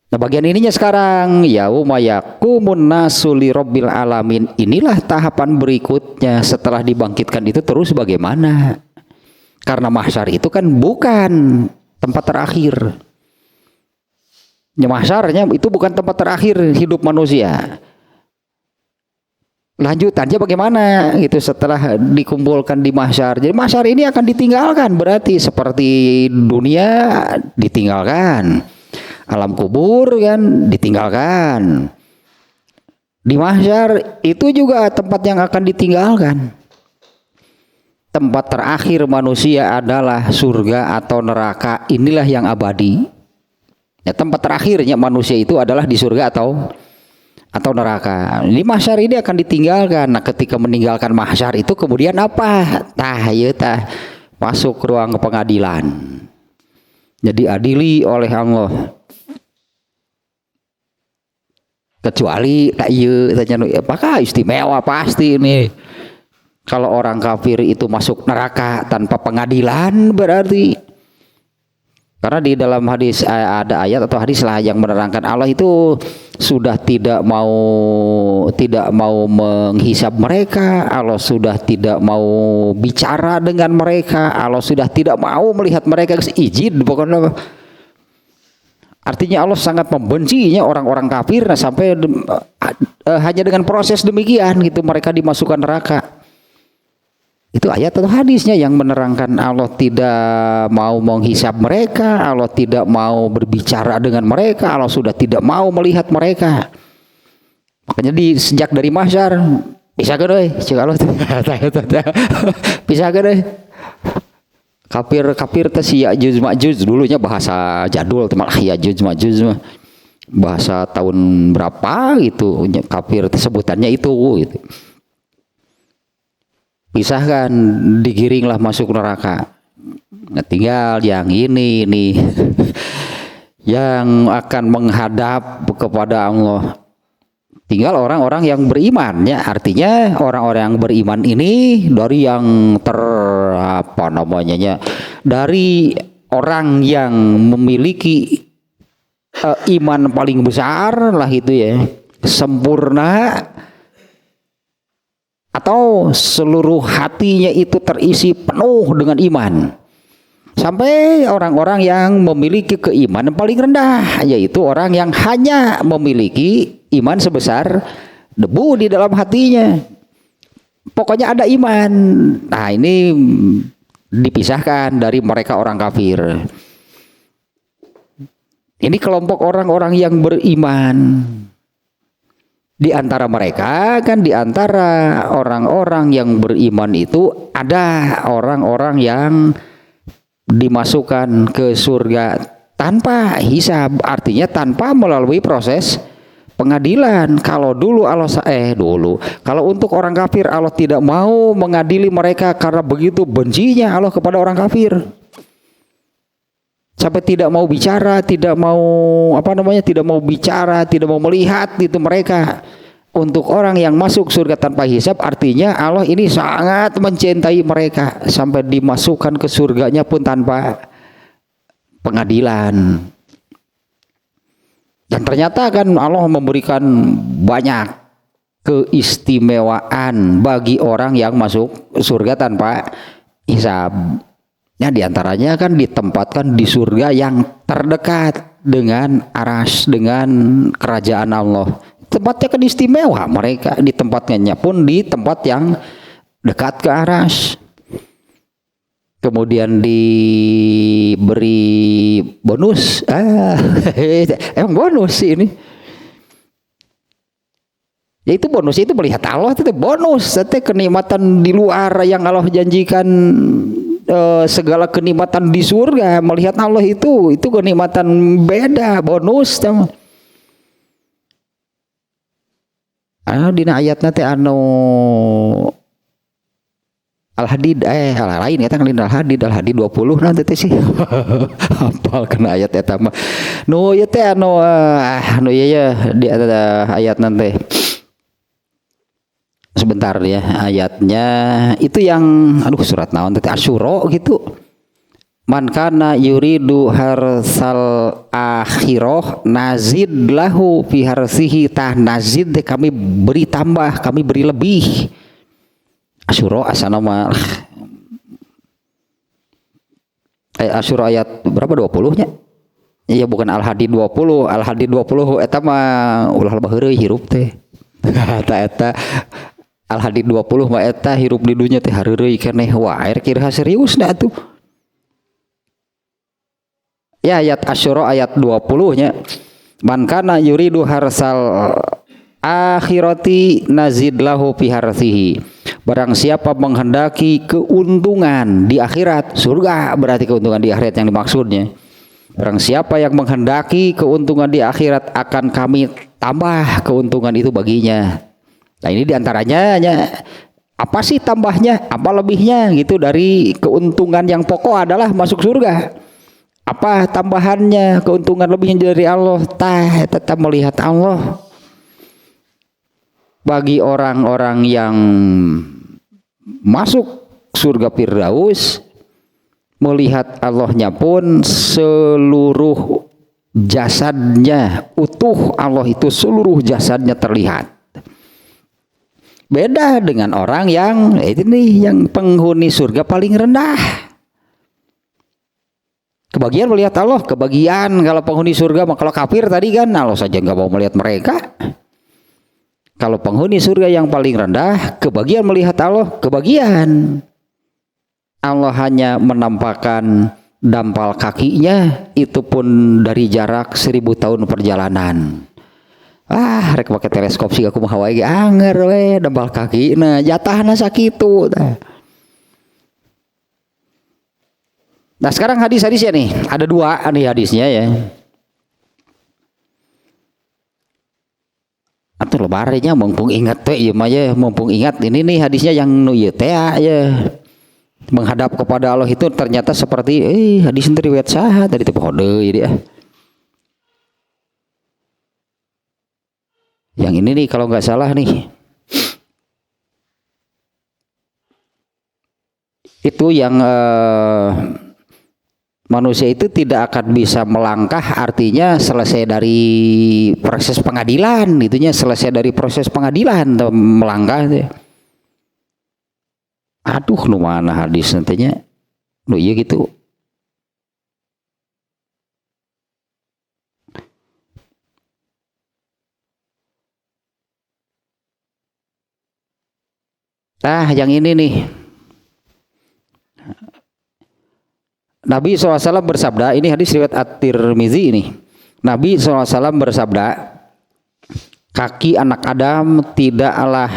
Nah bagian ininya sekarang, yauma yaqumun nasu lirabbil alamin. Inilah tahapan berikutnya setelah dibangkitkan itu terus bagaimana? Karena mahsyar itu kan bukan tempat terakhir. Mahsyarnya itu bukan tempat terakhir hidup manusia. Lanjutannya bagaimana gitu setelah dikumpulkan di mahsyar. Jadi mahsyar ini akan ditinggalkan, berarti seperti dunia ditinggalkan, alam kubur kan ditinggalkan. Di mahsyar itu juga tempat yang akan ditinggalkan. tempat terakhir manusia adalah surga atau neraka, inilah yang abadi. Ya, tempat terakhirnya manusia itu adalah di surga atau neraka. Di mahsyar ini akan ditinggalkan. Nah, ketika meninggalkan mahsyar itu kemudian apa? Masuk ke ruang pengadilan. Jadi adili oleh Allah. Kecuali apakah istimewa pasti ini. Kalau orang kafir itu masuk neraka tanpa pengadilan berarti, karena di dalam hadis ada ayat atau hadis lah yang menerangkan Allah itu sudah tidak mau menghisab mereka, Allah sudah tidak mau bicara dengan mereka, Allah sudah tidak mau melihat mereka, izin pokoknya. Artinya Allah sangat membencinya orang-orang kafir, nah sampai hanya dengan proses demikian gitu mereka dimasukkan neraka. Itu ayat atau hadisnya yang menerangkan Allah tidak mau menghisab mereka, Allah tidak mau berbicara dengan mereka, Allah sudah tidak mau melihat mereka. Makanya sejak dari mahsyar bisa ke deh, cik Allah bisa ke deh. Kafir teh si Ya'juj Ma'juj, dulunya bahasa jadul malah Ya'juj Ma'juj mah bahasa tahun berapa gitu, kafir sebutannya itu gitu. Pisahkan, digiringlah masuk neraka. Nah, tinggal yang ini nih yang akan menghadap kepada Allah. Tinggal orang-orang yang beriman, ya, artinya orang-orang yang beriman ini dari yang dari orang yang memiliki iman paling besar lah itu ya, sempurna, atau seluruh hatinya itu terisi penuh dengan iman, sampai orang-orang yang memiliki keimanan paling rendah, yaitu orang yang hanya memiliki iman sebesar debu di dalam hatinya, pokoknya ada iman. Nah, ini dipisahkan dari mereka orang kafir. Ini kelompok orang-orang yang beriman. Di antara mereka kan, di antara orang-orang yang beriman itu ada orang-orang yang dimasukkan ke surga tanpa hisab, artinya tanpa melalui proses pengadilan. Kalau kalau untuk orang kafir Allah tidak mau mengadili mereka karena begitu bencinya Allah kepada orang kafir. Sampai tidak mau bicara, tidak mau bicara, tidak mau melihat itu mereka. Untuk orang yang masuk surga tanpa hisab, artinya Allah ini sangat mencintai mereka sampai dimasukkan ke surganya pun tanpa pengadilan. Dan ternyata kan Allah memberikan banyak keistimewaan bagi orang yang masuk surga tanpa hisab. Ya, diantaranya kan ditempatkan di surga yang terdekat dengan arsy, dengan kerajaan Allah. Tempatnya kan istimewa, mereka ditempatkannya pun di tempat yang dekat ke arsy. Kemudian diberi bonus, emang bonus sih ini. Yaitu bonus itu melihat Allah, itu bonus, itu kenikmatan di luar yang Allah janjikan. Segala kenikmatan di surga melihat Allah itu kenikmatan beda, bonus. Dina ayat nanti Al-Hadid lain ya, Al-Hadid 20 nanti teh sih hafal kena ayat eta mah nu ya teh di ayat nanti sebentar ya, ayatnya itu yang surat naon teh Asyura gitu. Man kana yuridu harsal akhirah nazid lahu fi harsihi, tah nazid deh kami beri tambah, kami beri lebih. Asyura asana mah Asyura ayat berapa, 20-nya? Iya, bukan Al-Hadid 20. Al-Hadid 20 eta mah ulah baheureuy hirup teh. Eta Al-Hadid 20 mah eta hirup di dunya teh hareureui keneh wae kira serius dah tuh. Ya, ayat Asyura ayat 20-nya. Man kana yuridu harsal akhirati nazid lahu fi harsihi Barang siapa menghendaki keuntungan di akhirat, surga berarti keuntungan di akhirat yang dimaksudnya. Barang siapa yang menghendaki keuntungan di akhirat, akan kami tambah keuntungan itu baginya. Nah ini diantaranya apa sih tambahnya, apa lebihnya gitu dari keuntungan yang pokok adalah masuk surga. Apa tambahannya, keuntungan lebihnya dari Allah? Tetap melihat Allah. Bagi orang-orang yang masuk surga Firdaus, melihat Allahnya pun seluruh jasadnya utuh, Allah itu seluruh jasadnya terlihat. Beda dengan orang yang ini yang penghuni surga paling rendah. Kebagian melihat Allah, kebagian kalau penghuni surga. Kalau kafir tadi kan Allah saja nggak mau melihat mereka. Kalau penghuni surga yang paling rendah, kebagian melihat Allah, kebagian. Allah hanya menampakkan dampal kakinya, itu pun dari jarak 1000 tahun perjalanan. Rek pakai teleskop sih aku mau hawaii anger we dampal kaki. Nah, jatahna sakitu. Nah, sekarang hadis-hadisnya nih, ada 2 nih hadisnya ya. Atau lebarnya mumpung ingat teh ieu mah ya, mumpung ingat ini nih hadisnya yang nu ieu teh ya. Menghadap kepada Allah itu ternyata seperti hadis dari riwayat saha dari teh poho deui dia. Yang ini nih kalau nggak salah nih. Itu yang manusia itu tidak akan bisa melangkah, artinya selesai dari proses pengadilan, itunya selesai dari proses pengadilan melangkah. Aduh, nu mana hadis nantinya? Nu iya gitu. Yang ini nih. Nabi SAW bersabda, ini hadis riwayat At-Tirmizi ini. Nabi SAW bersabda, kaki anak Adam tidaklah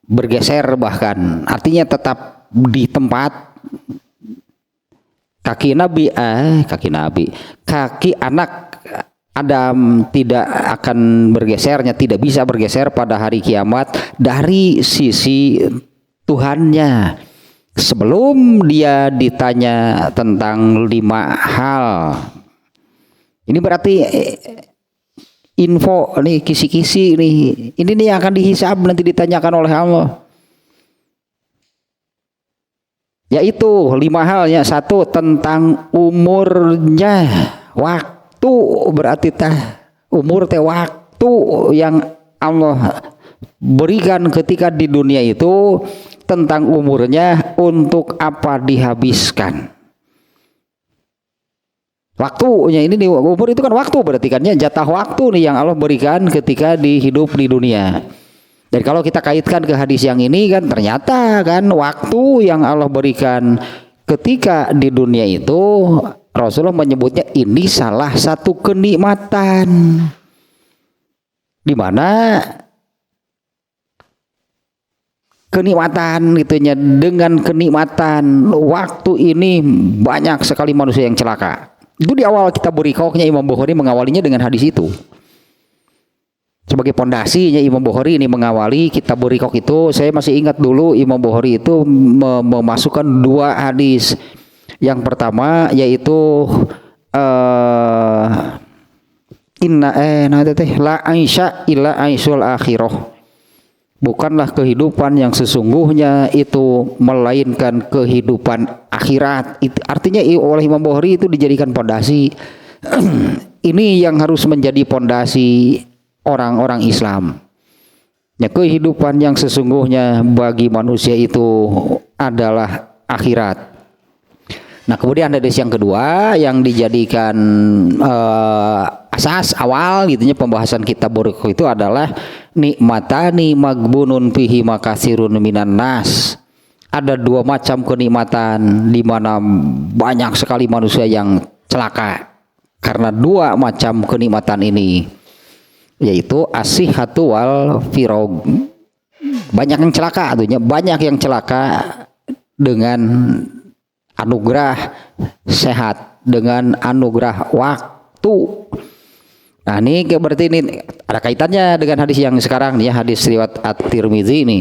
bergeser, bahkan artinya tetap di tempat. Kaki anak Adam tidak akan bergesernya, tidak bisa bergeser pada hari kiamat dari sisi Tuhannya sebelum dia ditanya tentang 5 hal. Ini berarti info nih, kisi-kisi nih. Ini nih yang akan dihisab, nanti ditanyakan oleh Allah. Yaitu 5 halnya. 1, tentang umurnya. Waktu berarti umur waktu yang Allah berikan ketika di dunia itu, tentang umurnya untuk apa dihabiskan. Waktunya ini nih, umur itu kan waktu, berarti kan ya jatah waktu nih yang Allah berikan ketika hidup di dunia. Dan kalau kita kaitkan ke hadis yang ini kan, ternyata kan waktu yang Allah berikan ketika di dunia itu, Rasulullah menyebutnya ini salah satu kenikmatan, di mana kenikmatan gitunya, dengan kenikmatan waktu ini banyak sekali manusia yang celaka. Itu di awal kita beri koknya, Imam Bukhari mengawalinya dengan hadis itu. Sebagai pondasinya Imam Bukhari ini mengawali kitab Burikok itu, saya masih ingat dulu Imam Bukhari itu memasukkan 2 hadis. Yang pertama yaitu la aisha illa aisyul akhirah. Bukanlah kehidupan yang sesungguhnya itu melainkan kehidupan akhirat. Artinya oleh Imam Bukhari itu dijadikan pondasi. Ini yang harus menjadi pondasi orang-orang Islam. Ya, kehidupan yang sesungguhnya bagi manusia itu adalah akhirat. Nah, kemudian ada hadis yang kedua yang dijadikan asas awal gitunya pembahasan kitab Burikh itu adalah nikmatani magbunun fihi makasirun minan nas. Ada 2 macam kenikmatan di mana banyak sekali manusia yang celaka karena 2 macam kenikmatan ini, yaitu asihatu wal firog. Banyak yang celaka artinya, banyak yang celaka dengan anugerah sehat, dengan anugerah waktu. Nah ini berarti ini ada kaitannya dengan hadis yang sekarang nih ya, hadis riwayat At-Tirmidzi ini.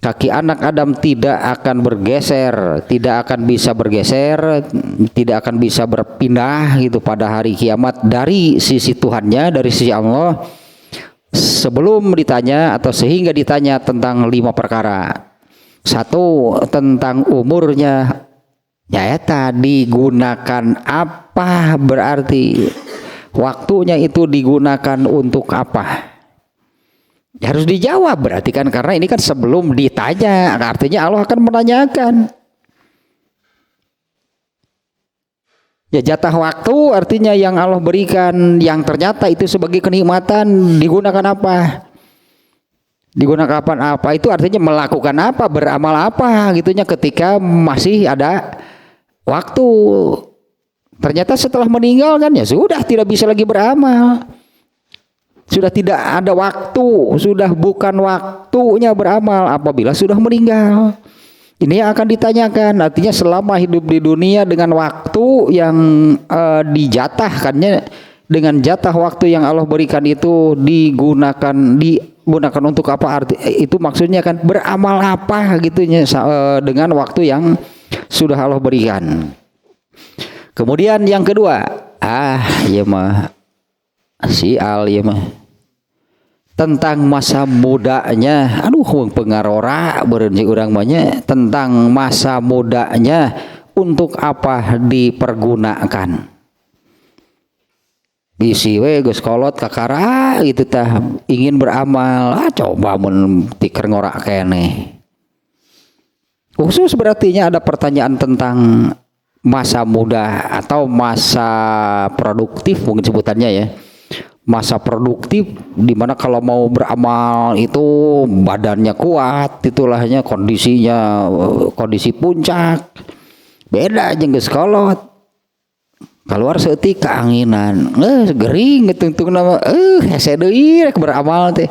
Kaki anak Adam tidak akan bergeser, tidak akan bisa bergeser, tidak akan bisa berpindah gitu pada hari kiamat dari sisi Tuhannya, dari sisi Allah, sebelum ditanya atau sehingga ditanya tentang 5 perkara. 1, tentang umurnya, ya eta digunakan apa, berarti waktunya itu digunakan untuk apa? Ya harus dijawab berarti kan, karena ini kan sebelum ditanya, artinya Allah akan menanyakan. Ya jatah waktu artinya yang Allah berikan, yang ternyata itu sebagai kenikmatan, digunakan apa? Digunakan apa? Itu artinya melakukan apa, beramal apa gitunya ketika masih ada waktu. Ternyata setelah meninggal kan ya sudah tidak bisa lagi beramal. Sudah tidak ada waktu, sudah bukan waktunya beramal apabila sudah meninggal. Ini yang akan ditanyakan. Artinya selama hidup di dunia dengan waktu yang dijatahkannya, dengan jatah waktu yang Allah berikan itu digunakan untuk apa, arti itu maksudnya kan beramal apa gitunya dengan waktu yang sudah Allah berikan. Kemudian yang kedua, ya mah sial ya mah, tentang masa mudanya. Aduh pengarora berenjik urang banyak tentang masa mudanya untuk apa dipergunakan. Bisi we geus kolot kakara gitu tah ingin beramal, coba mun tiker ngorak keneh. Khusus berartinya ada pertanyaan tentang masa muda atau masa produktif mungkin sebutannya ya. Masa produktif dimana kalau mau beramal itu badannya kuat, itulahnya kondisinya kondisi puncak. Beda jeung geus kolot. Keluar seeutik keanginan, gering ngetung nama hese deui rek beramal teh.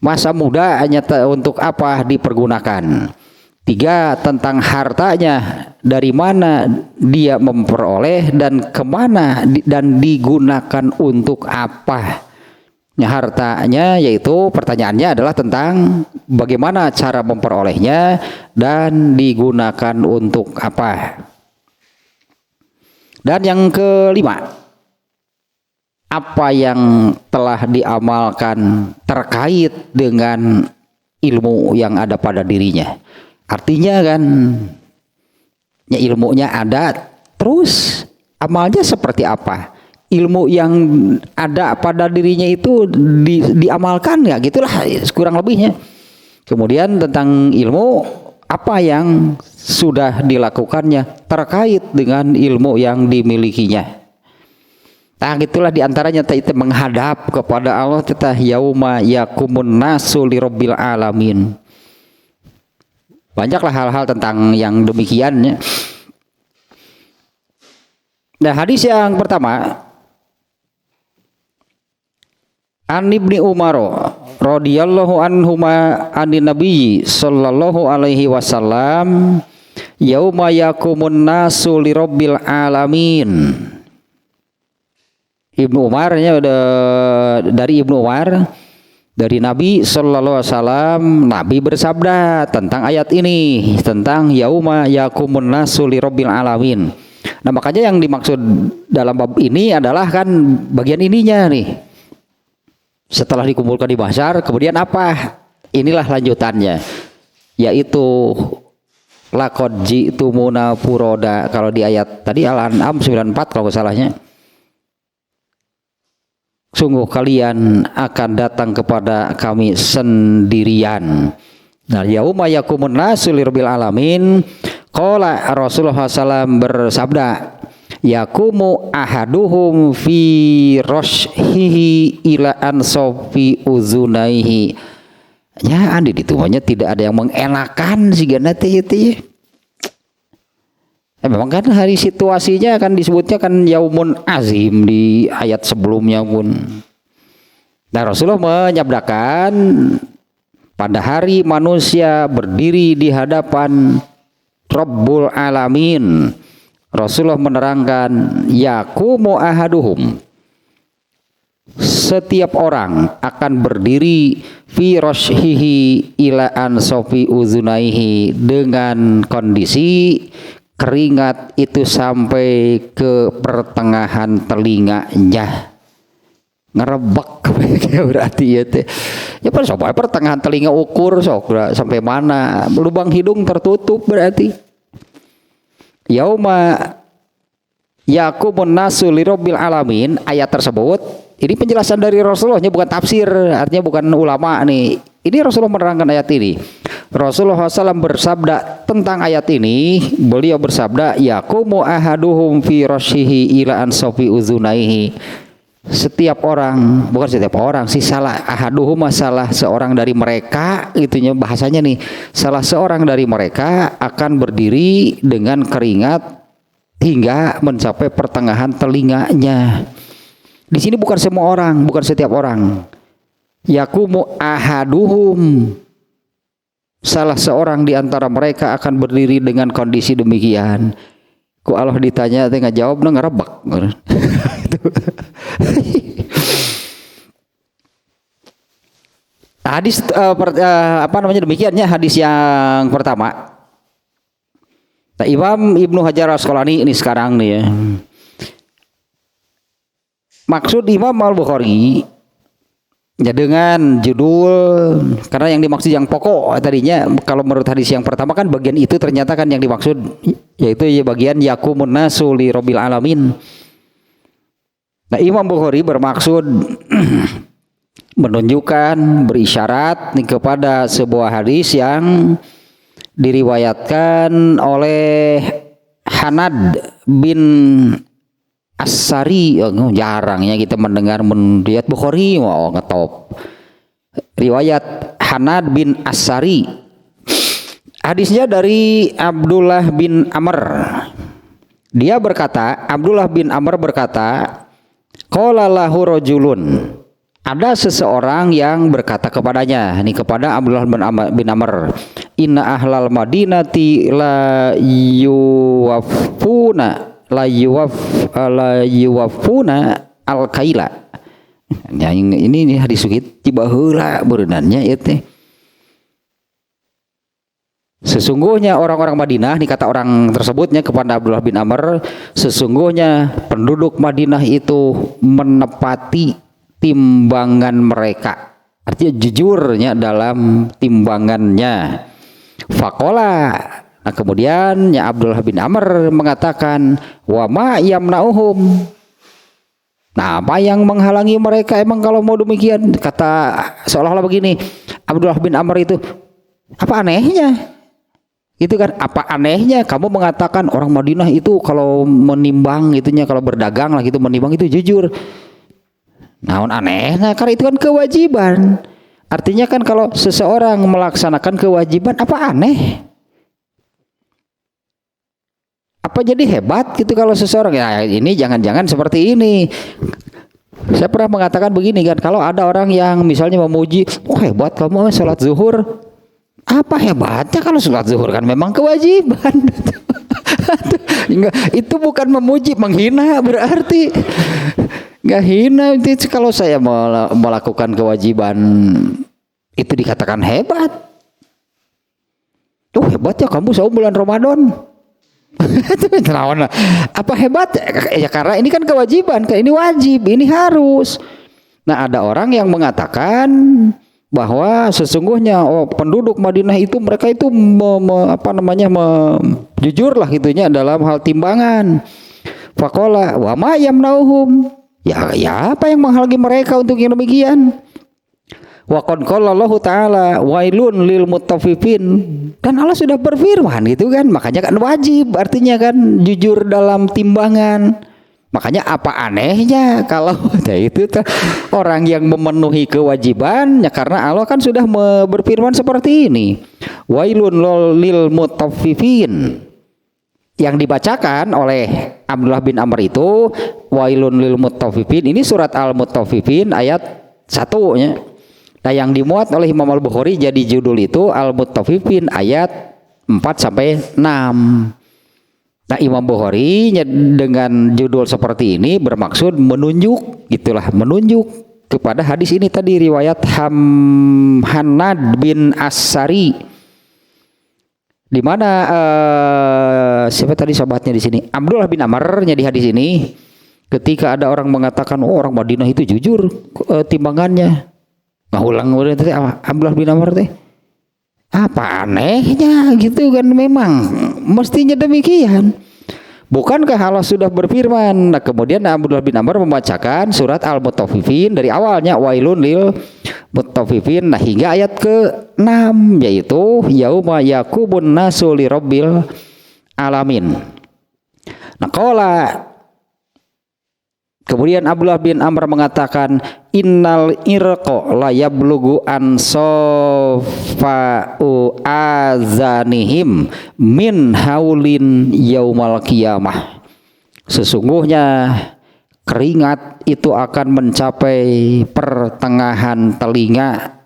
Masa muda hanya untuk apa dipergunakan. 3, tentang hartanya, dari mana dia memperoleh dan kemana dan digunakan untuk apa. Ya, hartanya yaitu pertanyaannya adalah tentang bagaimana cara memperolehnya dan digunakan untuk apa. Dan yang kelima, apa yang telah diamalkan terkait dengan ilmu yang ada pada dirinya. Artinya kan ya ilmunya ada, terus amalnya seperti apa? Ilmu yang ada pada dirinya itu diamalkan ya, gitulah kurang lebihnya. Kemudian tentang ilmu, apa yang sudah dilakukannya terkait dengan ilmu yang dimilikinya. Nah gitulah diantaranya itu menghadap kepada Allah, tetah yauma yakumun nasu lirabbil alamin. Banyaklah hal-hal tentang yang demikian ya. Nah hadis yang pertama, An Ibni Umar radhiyallahu anhuma anin Nabi sallallahu alaihi wasallam yauma yakumun nasu lirabbil alamin. Ibnu Umarnya dari Ibnu Umar dari Nabi sallallahu alaihi wasallam, Nabi bersabda tentang ayat ini, tentang yauma yakumun nasu lirabbil alamin. Nah makanya yang dimaksud dalam bab ini adalah kan bagian ininya nih. Setelah dikumpulkan di mahsyar, kemudian apa? Inilah lanjutannya, yaitu laqad ji'tumuna furoda. Kalau di ayat tadi Al-An'am 94 kalau salahnya, sungguh kalian akan datang kepada kami sendirian. Nah, yauma yakumun nasu lirabbil alamin. Qala Rasulullah SAW bersabda, yakumu ahaduhum fi roshihi ila ansofi uzunaihi. Ya andi ditumanya tidak ada yang mengenakan sigana teh itu. Memang kan hari situasinya kan disebutnya kan yaumun azim di ayat sebelumnya pun. Nah, Rasulullah menyabdakan pada hari manusia berdiri di hadapan Rabbul Alamin, Rasulullah menerangkan, yaqumu ahaduhum, setiap orang akan berdiri fi rashhihi ila ansofi uzunaihi, dengan kondisi keringat itu sampai ke pertengahan telinganya. Ngerebek berarti ya teh. Ya coba pertengahan telinga ukur sok sampai mana, lubang hidung tertutup berarti. Yauma yaqumun nasu lirabbil alamin, ayat tersebut ini penjelasan dari Rasulullah, bukan tafsir, artinya bukan ulama nih. Ini Rasulullah menerangkan ayat ini. Rasulullah SAW bersabda tentang ayat ini, beliau bersabda, yaqumu ahaduhum fi rashhihi ila ansofi uzunaihi. Setiap orang, bukan setiap orang sih, salah ahaduhum, salah seorang dari mereka, itunya bahasanya nih, salah seorang dari mereka akan berdiri dengan keringat hingga mencapai pertengahan telinganya. Di sini bukan semua orang, bukan setiap orang. Yaqumu ahaduhum, salah seorang di antara mereka akan berdiri dengan kondisi demikian. Ku Allah ditanya, tengah jawab ngerebek. Hadis demikiannya hadis yang pertama. Nah, Imam Ibnu Hajar Asqalani ini sekarang nih ya. Maksud Imam Al-Bukhari ya dengan judul, karena yang dimaksud yang pokok tadinya kalau menurut hadis yang pertama kan bagian itu ternyata kan yang dimaksud yaitu ya bagian yaqumun nasu li rabbil alamin. Nah, Imam Bukhari bermaksud menunjukkan, berisyarat kepada sebuah hadis yang diriwayatkan oleh Hanad bin As-Sari. Jarangnya kita mendengar riwayat Bukhari mau ngetop. Riwayat Hanad bin As-Sari. Hadisnya dari Abdullah bin Amr. Dia berkata, Abdullah bin Amr berkata, qala lahu rajulun, ada seseorang yang berkata kepadanya, ini kepada Abdullah bin Amr, inna ahlal madinati la yuwafuna al-kaila. Nah, ini hadis sukit tiba heula beunannya ieu teh. Sesungguhnya orang-orang Madinah, ini kata orang tersebutnya kepada Abdullah bin Amr, sesungguhnya penduduk Madinah itu menepati timbangan mereka, artinya jujurnya dalam timbangannya. Faqala, nah kemudian ya Abdullah bin Amr mengatakan, wa ma yamna'uhum, nah apa yang menghalangi mereka emang kalau mau demikian? Kata seolah-olah begini, Abdullah bin Amr itu, apa anehnya? Itu kan, apa anehnya kamu mengatakan orang Madinah itu kalau menimbang itunya, kalau berdagang lah gitu menimbang itu jujur. Naon anehnya, karena itu kan kewajiban. Artinya kan kalau seseorang melaksanakan kewajiban, apa aneh? Apa jadi hebat gitu kalau seseorang, ya ini jangan-jangan seperti ini. Saya pernah mengatakan begini kan, kalau ada orang yang misalnya memuji, oh hebat kamu sholat zuhur. Apa hebatnya kalau sholat zuhur, kan memang kewajiban. Itu bukan memuji, menghina berarti. Nggak hina itu kalau saya melakukan kewajiban itu dikatakan hebat. Oh hebat ya kamu saum bulan Ramadan. Apa hebat? Ya karena ini kan kewajiban, ini wajib, ini harus. Nah, ada orang yang mengatakan bahwa sesungguhnya penduduk Madinah itu mereka itu jujur lah gitunya dalam hal timbangan. Faqala wa ma yamnauhum, ya apa yang menghalangi mereka untuk yang demikian? Wa qad qala Allah taala wailun lil mutaffifin, dan Allah sudah berfirman gitu kan, makanya kan wajib artinya kan jujur dalam timbangan. Makanya apa anehnya kalau itu orang yang memenuhi kewajibannya, karena Allah kan sudah berfirman seperti ini. Wailun lil mutaffifin. Yang dibacakan oleh Abdullah bin Amr itu wailun lil mutaffifin. Ini surat Al-Mutaffifin ayat 1 nya. Nah yang dimuat oleh Imam Al-Bukhari jadi judul itu Al-Mutaffifin ayat 4 sampai 6. Nah Imam Bukhari dengan judul seperti ini bermaksud menunjuk, gitulah, menunjuk kepada hadis ini tadi riwayat Hannad bin As-Sari, di mana siapa tadi sahabatnya di sini, Abdullah bin Amr nya di hadis ini, ketika ada orang mengatakan orang Madinah itu jujur timbangannya, ngulang Abdullah bin Amr teh apa anehnya gitu kan, memang mestinya demikian. Bukankah Allah sudah berfirman? Nah kemudian Abdullah bin Amr membacakan surat Al-Mutaffifin dari awalnya wailun lil mutaffifin, nah hingga ayat ke-6 yaitu yauma yakubun nasu li rabbil alamin. Nah kemudian Abdullah bin Amr mengatakan innal irqa la yablughu ansafa'u azanihim min haulin yaumal qiyamah. Sesungguhnya keringat itu akan mencapai pertengahan telinga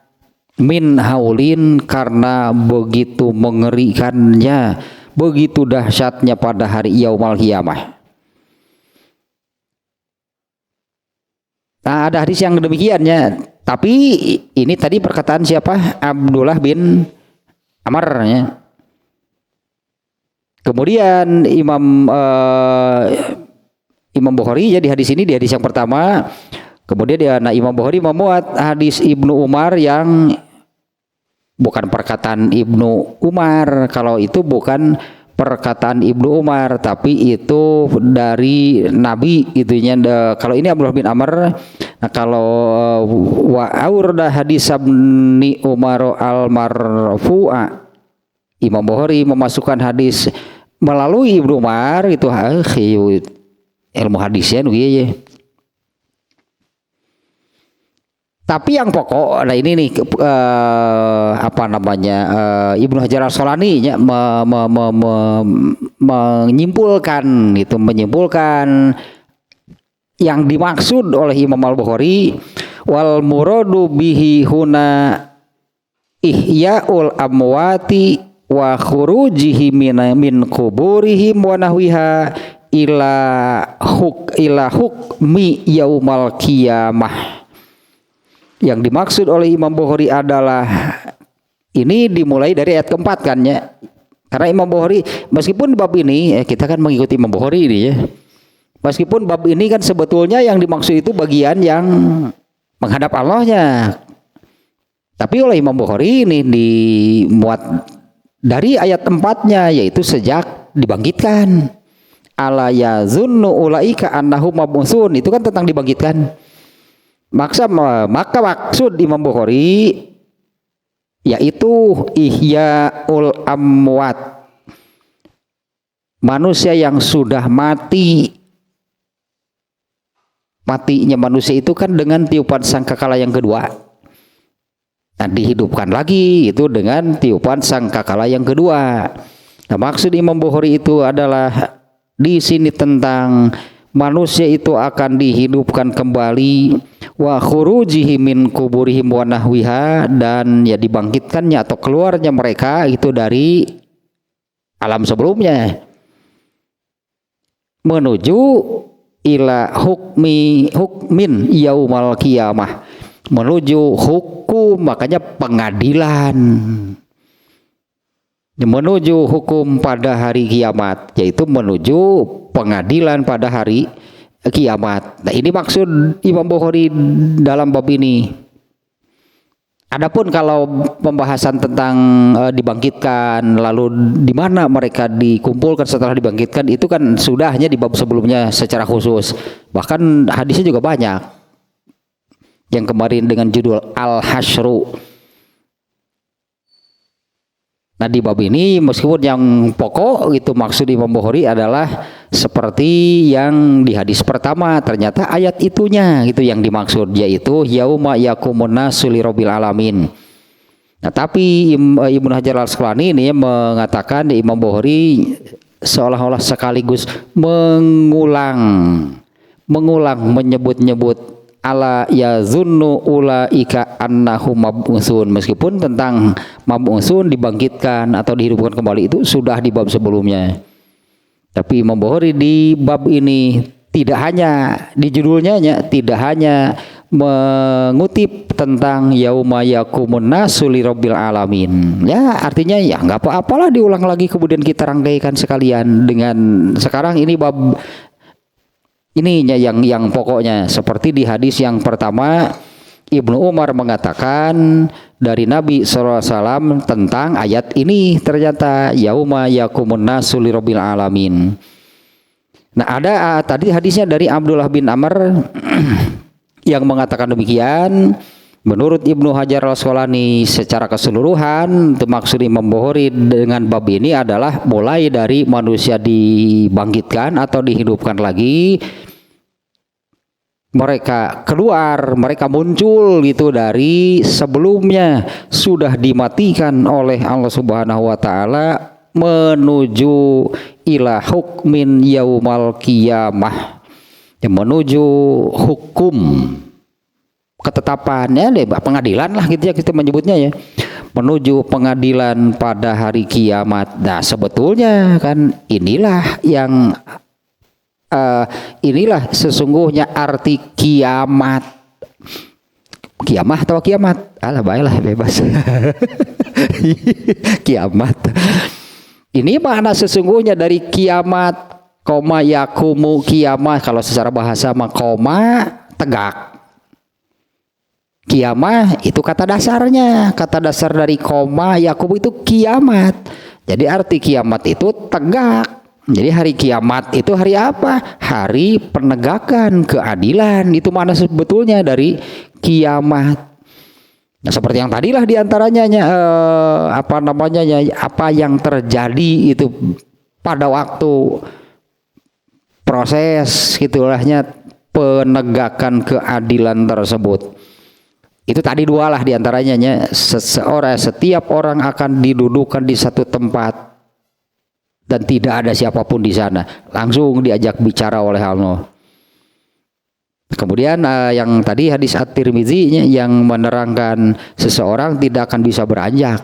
min haulin, karena begitu mengerikannya, begitu dahsyatnya pada hari yaumal qiyamah. Nah, ada hadis yang demikiannya, tapi ini tadi perkataan siapa? Abdullah bin Amr ya. Kemudian Imam Bukhari ya di hadis ini, di hadis yang pertama, kemudian Imam Bukhari memuat hadis Ibnu Umar yang bukan perkataan Ibnu Umar. Kalau itu bukan perkataan Ibnu Umar, tapi itu dari Nabi itunya. Kalau ini Abdullah bin Amr. Nah kalau wa aurda hadis Ibnu Umar al-marfu'a, Imam Bukhari memasukkan hadis melalui Ibnu Umar, itu ilmu hadisnya ya. Tapi yang pokok, nah ini nih Ibnu Hajar Al-Asqalani menyimpulkan yang dimaksud oleh Imam Al-Bukhari wal muradu bihi huna ihya'ul amwati wa khurujihi min kuburihim wa nahwiha ila hukmi yaumal qiyamah. Yang dimaksud oleh Imam Bukhari adalah ini dimulai dari ayat keempat kan ya. Karena Imam Bukhari meskipun bab ini kita kan mengikuti Imam Bukhari ini ya. Meskipun bab ini kan sebetulnya yang dimaksud itu bagian yang menghadap Allahnya. Tapi oleh Imam Bukhari ini dimuat dari ayat 4-nya, yaitu sejak dibangkitkan. Ala yazunnu ulaika annahum mab'utsun, itu kan tentang dibangkitkan. Maka maksud Imam Bukhari yaitu ihyaul amwat, manusia yang sudah mati. Matinya manusia itu kan dengan tiupan sangkakala yang kedua. Nah, dihidupkan lagi itu dengan tiupan sangkakala yang kedua. Nah, maksud Imam Bukhari itu adalah di sini tentang manusia itu akan dihidupkan kembali, wa khurujihi min kuburihim wa nahwiha, dan ya dibangkitkannya atau keluarnya mereka itu dari alam sebelumnya menuju ila hukmin yaumal qiyamah, menuju hukum, makanya pengadilan, menuju hukum pada hari kiamat, yaitu menuju pengadilan pada hari kiamat. Nah, ini maksud Imam Bukhari dalam bab ini. Adapun kalau pembahasan tentang dibangkitkan, lalu di mana mereka dikumpulkan setelah dibangkitkan, itu kan sudahnya di bab sebelumnya secara khusus. Bahkan hadisnya juga banyak. Yang kemarin dengan judul Al-Hasyru. Nah, di bab ini meskipun yang pokok itu maksud Imam Bukhari adalah seperti yang di hadis pertama, ternyata ayat itunya gitu yang dimaksud, yaitu yauma yaqumun nasu lirabbil alamin. Nah, tapi Ibnu Hajar Al-Asqalani ini mengatakan Imam Bukhari seolah-olah sekaligus mengulang menyebut-nyebut ala yazunnu ulaika annahum mab'utsun, meskipun tentang mab'utsun dibangkitkan atau dihidupkan kembali itu sudah di bab sebelumnya. Tapi membohori di bab ini tidak hanya di judulnya tidak hanya mengutip tentang yauma yaqumun nasu lirabbil alamin. Ya, artinya ya enggak apa-apalah diulang lagi kemudian kita rangkaikan sekalian dengan sekarang ini bab ininya yang pokoknya seperti di hadis yang pertama Ibnu Umar mengatakan dari Nabi SAW tentang ayat ini ternyata yauma yaqumun nasu lirabbil alamin. Nah ada tadi hadisnya dari Abdullah bin Amr yang mengatakan demikian. Menurut Ibnu Hajar al-Asqalani secara keseluruhan itu maksudnya membohori dengan bab ini adalah mulai dari manusia dibangkitkan atau dihidupkan lagi, mereka keluar, mereka muncul gitu dari sebelumnya sudah dimatikan oleh Allah Subhanahu wa taala menuju ila hukmin yaumal qiyamah, menuju hukum ketetapannya pengadilan lah gitu ya kita menyebutnya ya, menuju pengadilan pada hari kiamat. Nah sebetulnya kan inilah yang inilah sesungguhnya arti kiamat. Kiamah atau kiamat? Alah baiklah bebas. Kiamat. Ini makna sesungguhnya dari kiamat, koma yakumu kiamat. Kalau secara bahasa mah koma tegak. Kiamah itu kata dasarnya. Kata dasar dari koma yakumu itu kiamat. Jadi arti kiamat itu tegak. Jadi hari kiamat itu hari apa? Hari penegakan keadilan. Itu mana sebetulnya dari kiamat. Nah, seperti yang tadilah diantaranya apa yang terjadi itu pada waktu proses gitulahnya penegakan keadilan tersebut. Itu tadi dua lah diantaranya. Setiap orang akan didudukan di satu tempat dan tidak ada siapapun di sana, langsung diajak bicara oleh Allah. Kemudian yang tadi hadis At-Tirmidzi yang menerangkan seseorang tidak akan bisa beranjak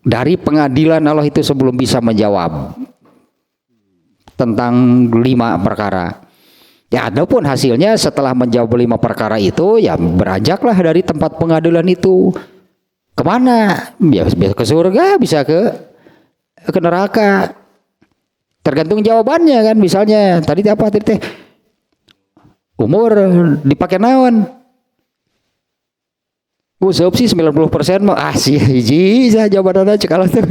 dari pengadilan Allah itu sebelum bisa menjawab tentang 5 perkara. Ya adapun hasilnya setelah menjawab 5 perkara itu ya beranjaklah dari tempat pengadilan itu. Kemana? Ya ke surga, bisa ke neraka. Tergantung jawabannya kan. Misalnya tadi apa tadi teh? Umur dipakai naon? Useup sih 90% mah sih hiji sah jawabanna cek Allah teh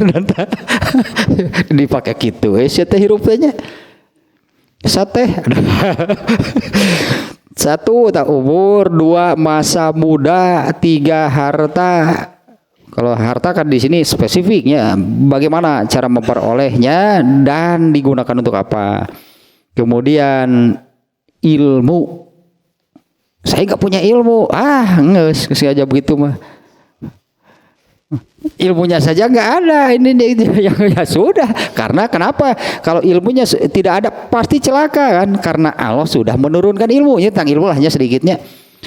dipakai kitu sia teh hirup teh nya. Sateh. 1 tak umur, 2 masa muda, 3 harta. Kalau harta kan di sini spesifiknya bagaimana cara memperolehnya dan digunakan untuk apa. Kemudian ilmu. Saya nggak punya ilmu. Nges aja begitu mah. Ilmunya saja nggak ada. Ini ya sudah. Karena kenapa? Kalau ilmunya tidak ada pasti celaka kan? Karena Allah sudah menurunkan ilmunya. Tentang ilmu hanya sedikitnya.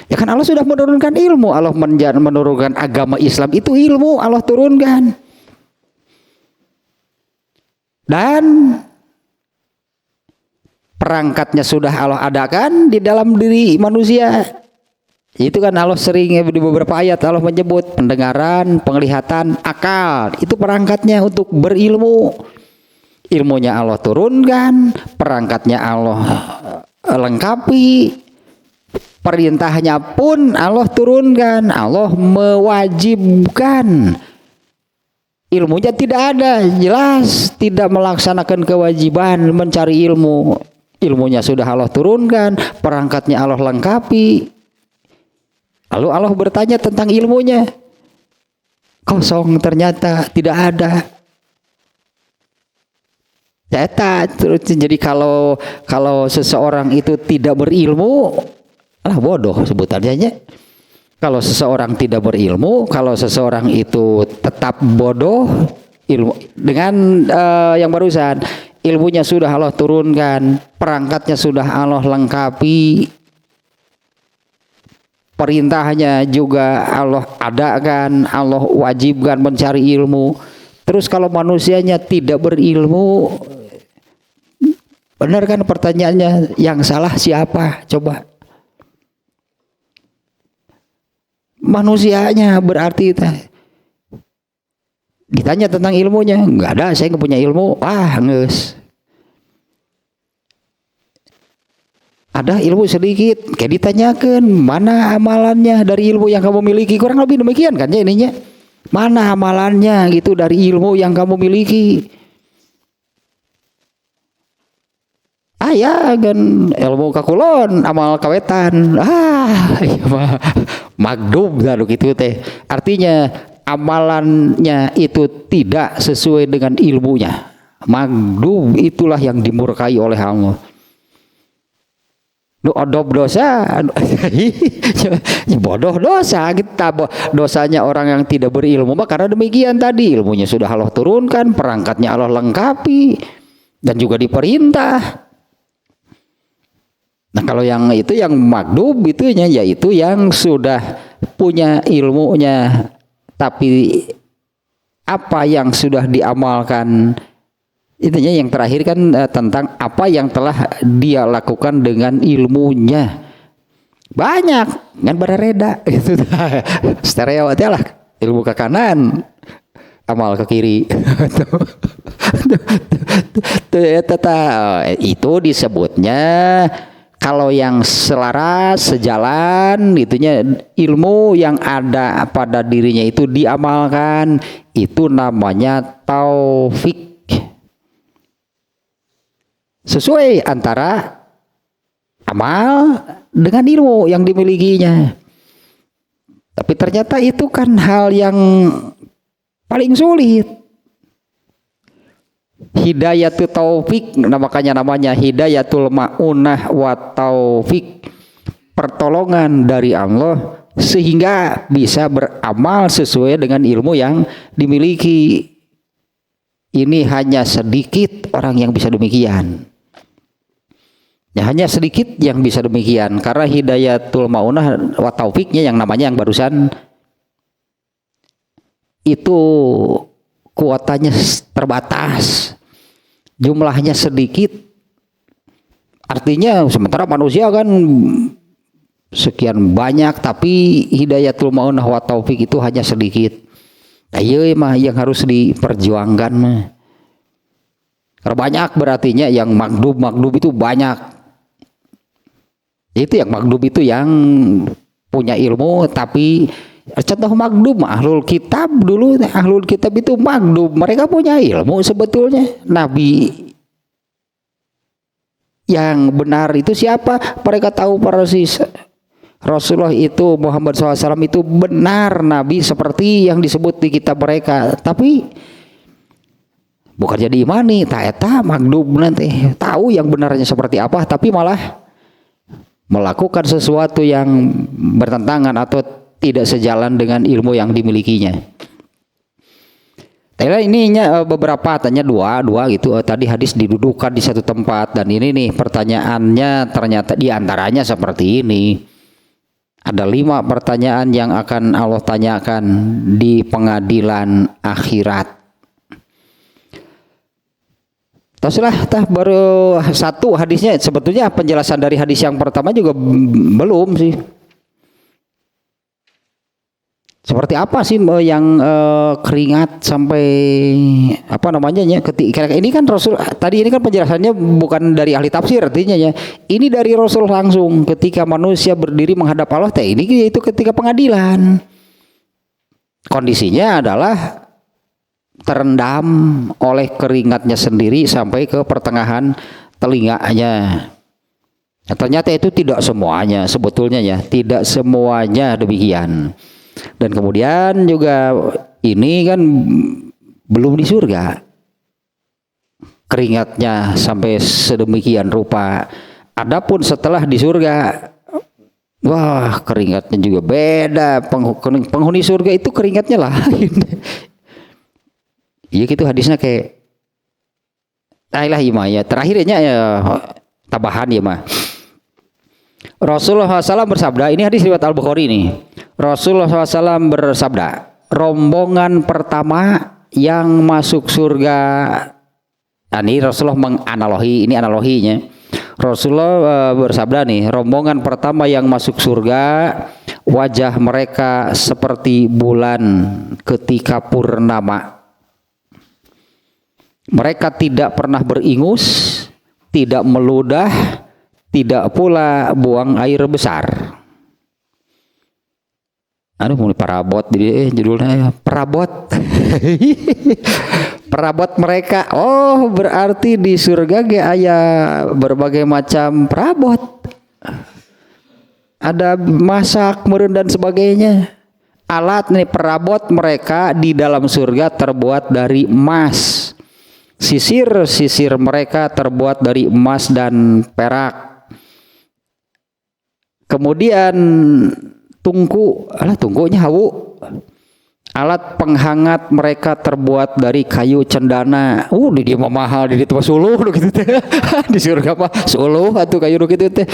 Ya kan Allah sudah menurunkan ilmu. Allah menurunkan agama Islam itu ilmu Allah turunkan. Dan perangkatnya sudah Allah adakan di dalam diri manusia. Itu kan Allah sering di beberapa ayat Allah menyebut pendengaran, penglihatan, akal. Itu perangkatnya untuk berilmu. Ilmunya Allah turunkan, perangkatnya Allah lengkapi. Perintahnya pun Allah turunkan, Allah mewajibkan. Ilmunya tidak ada, jelas tidak melaksanakan kewajiban mencari ilmu. Ilmunya sudah Allah turunkan, perangkatnya Allah lengkapi. Lalu Allah bertanya tentang ilmunya. Kosong ternyata, tidak ada. Jadi kalau seseorang itu tidak berilmu, bodoh sebutannya. Kalau seseorang tidak berilmu, kalau seseorang itu tetap bodoh, ilmu dengan yang barusan, ilmunya sudah Allah turunkan, perangkatnya sudah Allah lengkapi, perintahnya juga Allah adakan, Allah wajibkan mencari ilmu. Terus kalau manusianya tidak berilmu, benar kan pertanyaannya, yang salah siapa? Coba. Manusianya berarti ditanya tentang ilmunya, nggak ada, saya nggak punya ilmu. Nges. Ada ilmu sedikit, kayak ditanyakan mana amalannya dari ilmu yang kamu miliki, kurang lebih demikian kan ya ininya. Mana amalannya gitu dari ilmu yang kamu miliki? Ya kan ilmu kakulon, amal kawetan. Iya mah magdum lalu gitu teh. Artinya amalannya itu tidak sesuai dengan ilmunya. Magdum itulah yang dimurkai oleh Allah. Nu odob dosa, bodoh dosa kita, dosanya orang yang tidak berilmu. Karena demikian tadi ilmunya sudah Allah turunkan, perangkatnya Allah lengkapi dan juga diperintah. Nah kalau yang itu yang magdub itunya yaitu yang sudah punya ilmunya, tapi apa yang sudah diamalkan. Intinya yang terakhir kan tentang apa yang telah dia lakukan dengan ilmunya. Banyak kan berreda itu stereo aja lah, ilmu ke kanan, amal ke kiri. Itu disebutnya kalau yang selaras sejalan itunya ilmu yang ada pada dirinya itu diamalkan, itu namanya taufik. Sesuai antara amal dengan ilmu yang dimilikinya. Tapi ternyata itu kan hal yang paling sulit. Hidayatul taufik, makanya namanya hidayatul ma'unah wa taufik, pertolongan dari Allah sehingga bisa beramal sesuai dengan ilmu yang dimiliki. Ini hanya sedikit orang yang bisa demikian. Ya, hanya sedikit yang bisa demikian, karena hidayatul maunah wa taufiknya yang namanya yang barusan itu kuotanya terbatas, jumlahnya sedikit. Artinya sementara manusia kan sekian banyak, tapi hidayatul maunah wa taufik itu hanya sedikit. Nah iya mah yang harus diperjuangkan mah. Karena banyak berartinya yang magdub itu banyak. Itu yang magdub itu yang punya ilmu, tapi contoh magdub ahlul kitab dulu, ahlul kitab itu magdub, mereka punya ilmu sebetulnya. Nabi yang benar itu siapa? Mereka tahu persis. Rasulullah itu Muhammad SAW itu benar nabi seperti yang disebut di kitab mereka, tapi bukan jadi imani, tak eta magdub nanti tahu yang benarnya seperti apa, tapi malah melakukan sesuatu yang bertentangan atau tidak sejalan dengan ilmu yang dimilikinya. Tadi ininya beberapa, tanya dua gitu. Tadi hadis didudukan di satu tempat, dan ini nih pertanyaannya ternyata diantaranya seperti ini. Ada 5 pertanyaan yang akan Allah tanyakan di pengadilan akhirat. Teruslah baru satu hadisnya, sebetulnya penjelasan dari hadis yang pertama juga belum sih. Seperti apa sih yang keringat sampai apa namanya ya, ketika ini kan Rasul tadi, ini kan penjelasannya bukan dari ahli tafsir artinya ya. Ini dari Rasul langsung ketika manusia berdiri menghadap Allah ini itu ketika pengadilan. Kondisinya adalah terendam oleh keringatnya sendiri sampai ke pertengahan telinganya. Nah, ternyata itu tidak semuanya sebetulnya ya, tidak semuanya demikian. Dan kemudian juga ini kan belum di surga keringatnya sampai sedemikian rupa. Adapun setelah di surga, wah keringatnya juga beda. Penghuni surga itu keringatnya lain. Iya gitu hadisnya kayak Ailah ima ya, terakhirnya ya tambahan ya mah. Rasulullah SAW bersabda, ini hadis riwayat Al-Bukhari ini. Rasulullah SAW bersabda, rombongan pertama yang masuk surga. Nah, ini Rasulullah menganalogi, ini analoginya. Rasulullah bersabda nih, rombongan pertama yang masuk surga, wajah mereka seperti bulan ketika purnama. Mereka tidak pernah beringus, tidak meludah, tidak pula buang air besar. Aduh, mulai parabot jadi judulnya parabot. Perabot mereka. Oh, berarti di surga ge aya berbagai macam perabot. Ada masak, meureun dan sebagainya. Alat nih perabot mereka di dalam surga terbuat dari emas. Sisir mereka terbuat dari emas dan perak. Kemudian tungkunya hawu. Alat penghangat mereka terbuat dari kayu cendana. Di dia mah mahal, di ditu suluh gitu teh. Di surga mah suluh atuh kayu gitu teh.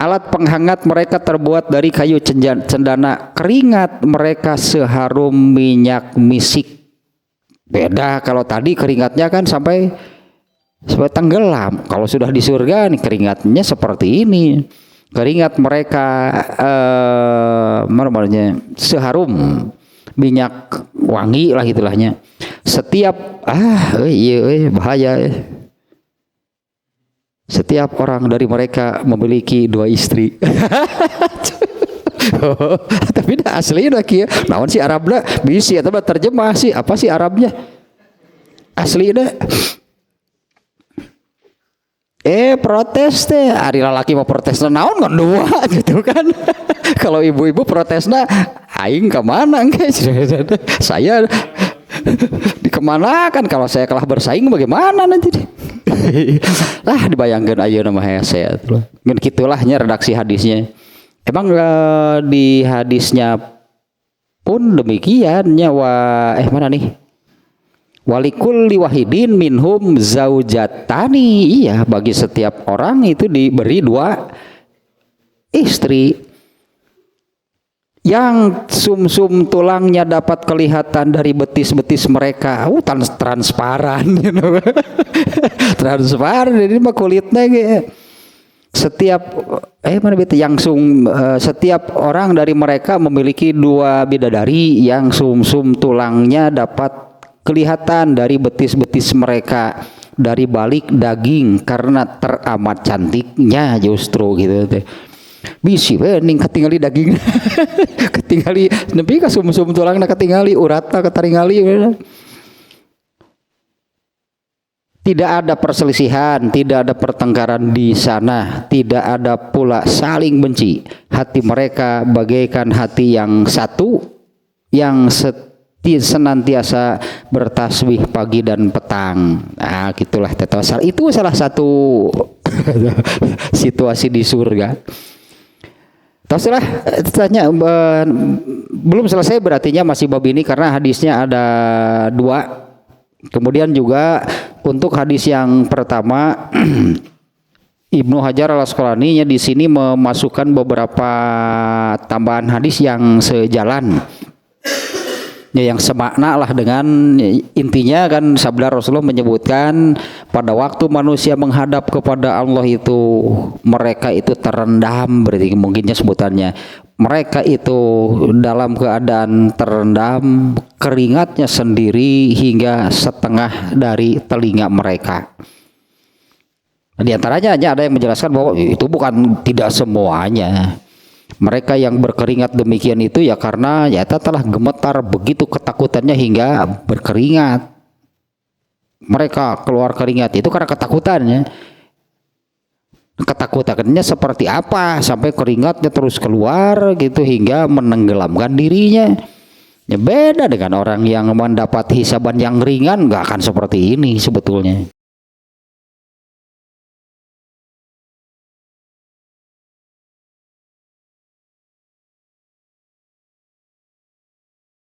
Alat penghangat mereka terbuat dari kayu cendana. Keringat mereka seharum minyak misik. Beda kalau tadi keringatnya kan sampai tenggelam. Kalau sudah di surga nih keringatnya seperti ini. Keringat mereka seharum minyak wangi lah itulahnya. Setiap bahaya. Setiap orang dari mereka memiliki 2 istri. Tapi dah asli dah kieu. Naon si Arabna bisi eta terjemah sih apa sih Arabnya? Asli dah. Protes teh, ari lalaki mau protes naon ngan dua gitu kan. Kalau ibu-ibu protesna aing kemana guys? Saya dikemanakan kalau saya kalah bersaing bagaimana nanti? Lah dibayangkan ayeuna mah hese atuh. Ngan kitulahnya redaksi hadisnya. Emang di hadisnya pun demikian nya mana nih? Walikulli wahidin minhum zaujatani. Iya, bagi setiap orang itu diberi 2 istri. Yang sumsum tulangnya dapat kelihatan dari betis-betis mereka. Transparan you know. Transparan, jadi mah kulitnya gitu. Setiap setiap orang dari mereka memiliki 2 bidadari yang sumsum tulangnya dapat kelihatan dari betis-betis mereka dari balik daging karena teramat cantiknya justru gitu teh. Bisi we ning ketingali daging. Ketingali nepi ka sumsum tulangna ketingali uratna kataringali. Tidak ada perselisihan, tidak ada pertengkaran di sana, tidak ada pula saling benci. Hati mereka bagaikan hati yang satu yang senantiasa bertasbih pagi dan petang. Nah, gitulah tetosal. Itu salah satu situasi di surga. Teruslah tanya belum selesai berartinya masih bab ini karena hadisnya ada 2. Kemudian juga untuk hadis yang pertama Ibnu Hajar Al-Asqalani di sini memasukkan beberapa tambahan hadis yang sejalan. Ya, yang semakna lah dengan intinya kan sabda Rasulullah menyebutkan pada waktu manusia menghadap kepada Allah itu mereka itu terendam, berarti mungkinnya sebutannya mereka itu dalam keadaan terendam, keringatnya sendiri hingga setengah dari telinga mereka. Di antaranya ada yang menjelaskan bahwa itu bukan tidak semuanya. Mereka yang berkeringat demikian itu ya karena ya telah gemetar begitu ketakutannya hingga berkeringat. Mereka keluar keringat itu karena ketakutannya. Ketakutannya seperti apa sampai keringatnya terus keluar gitu hingga menenggelamkan dirinya. Ya beda dengan orang yang mendapat hisaban yang ringan, nggak akan seperti ini sebetulnya.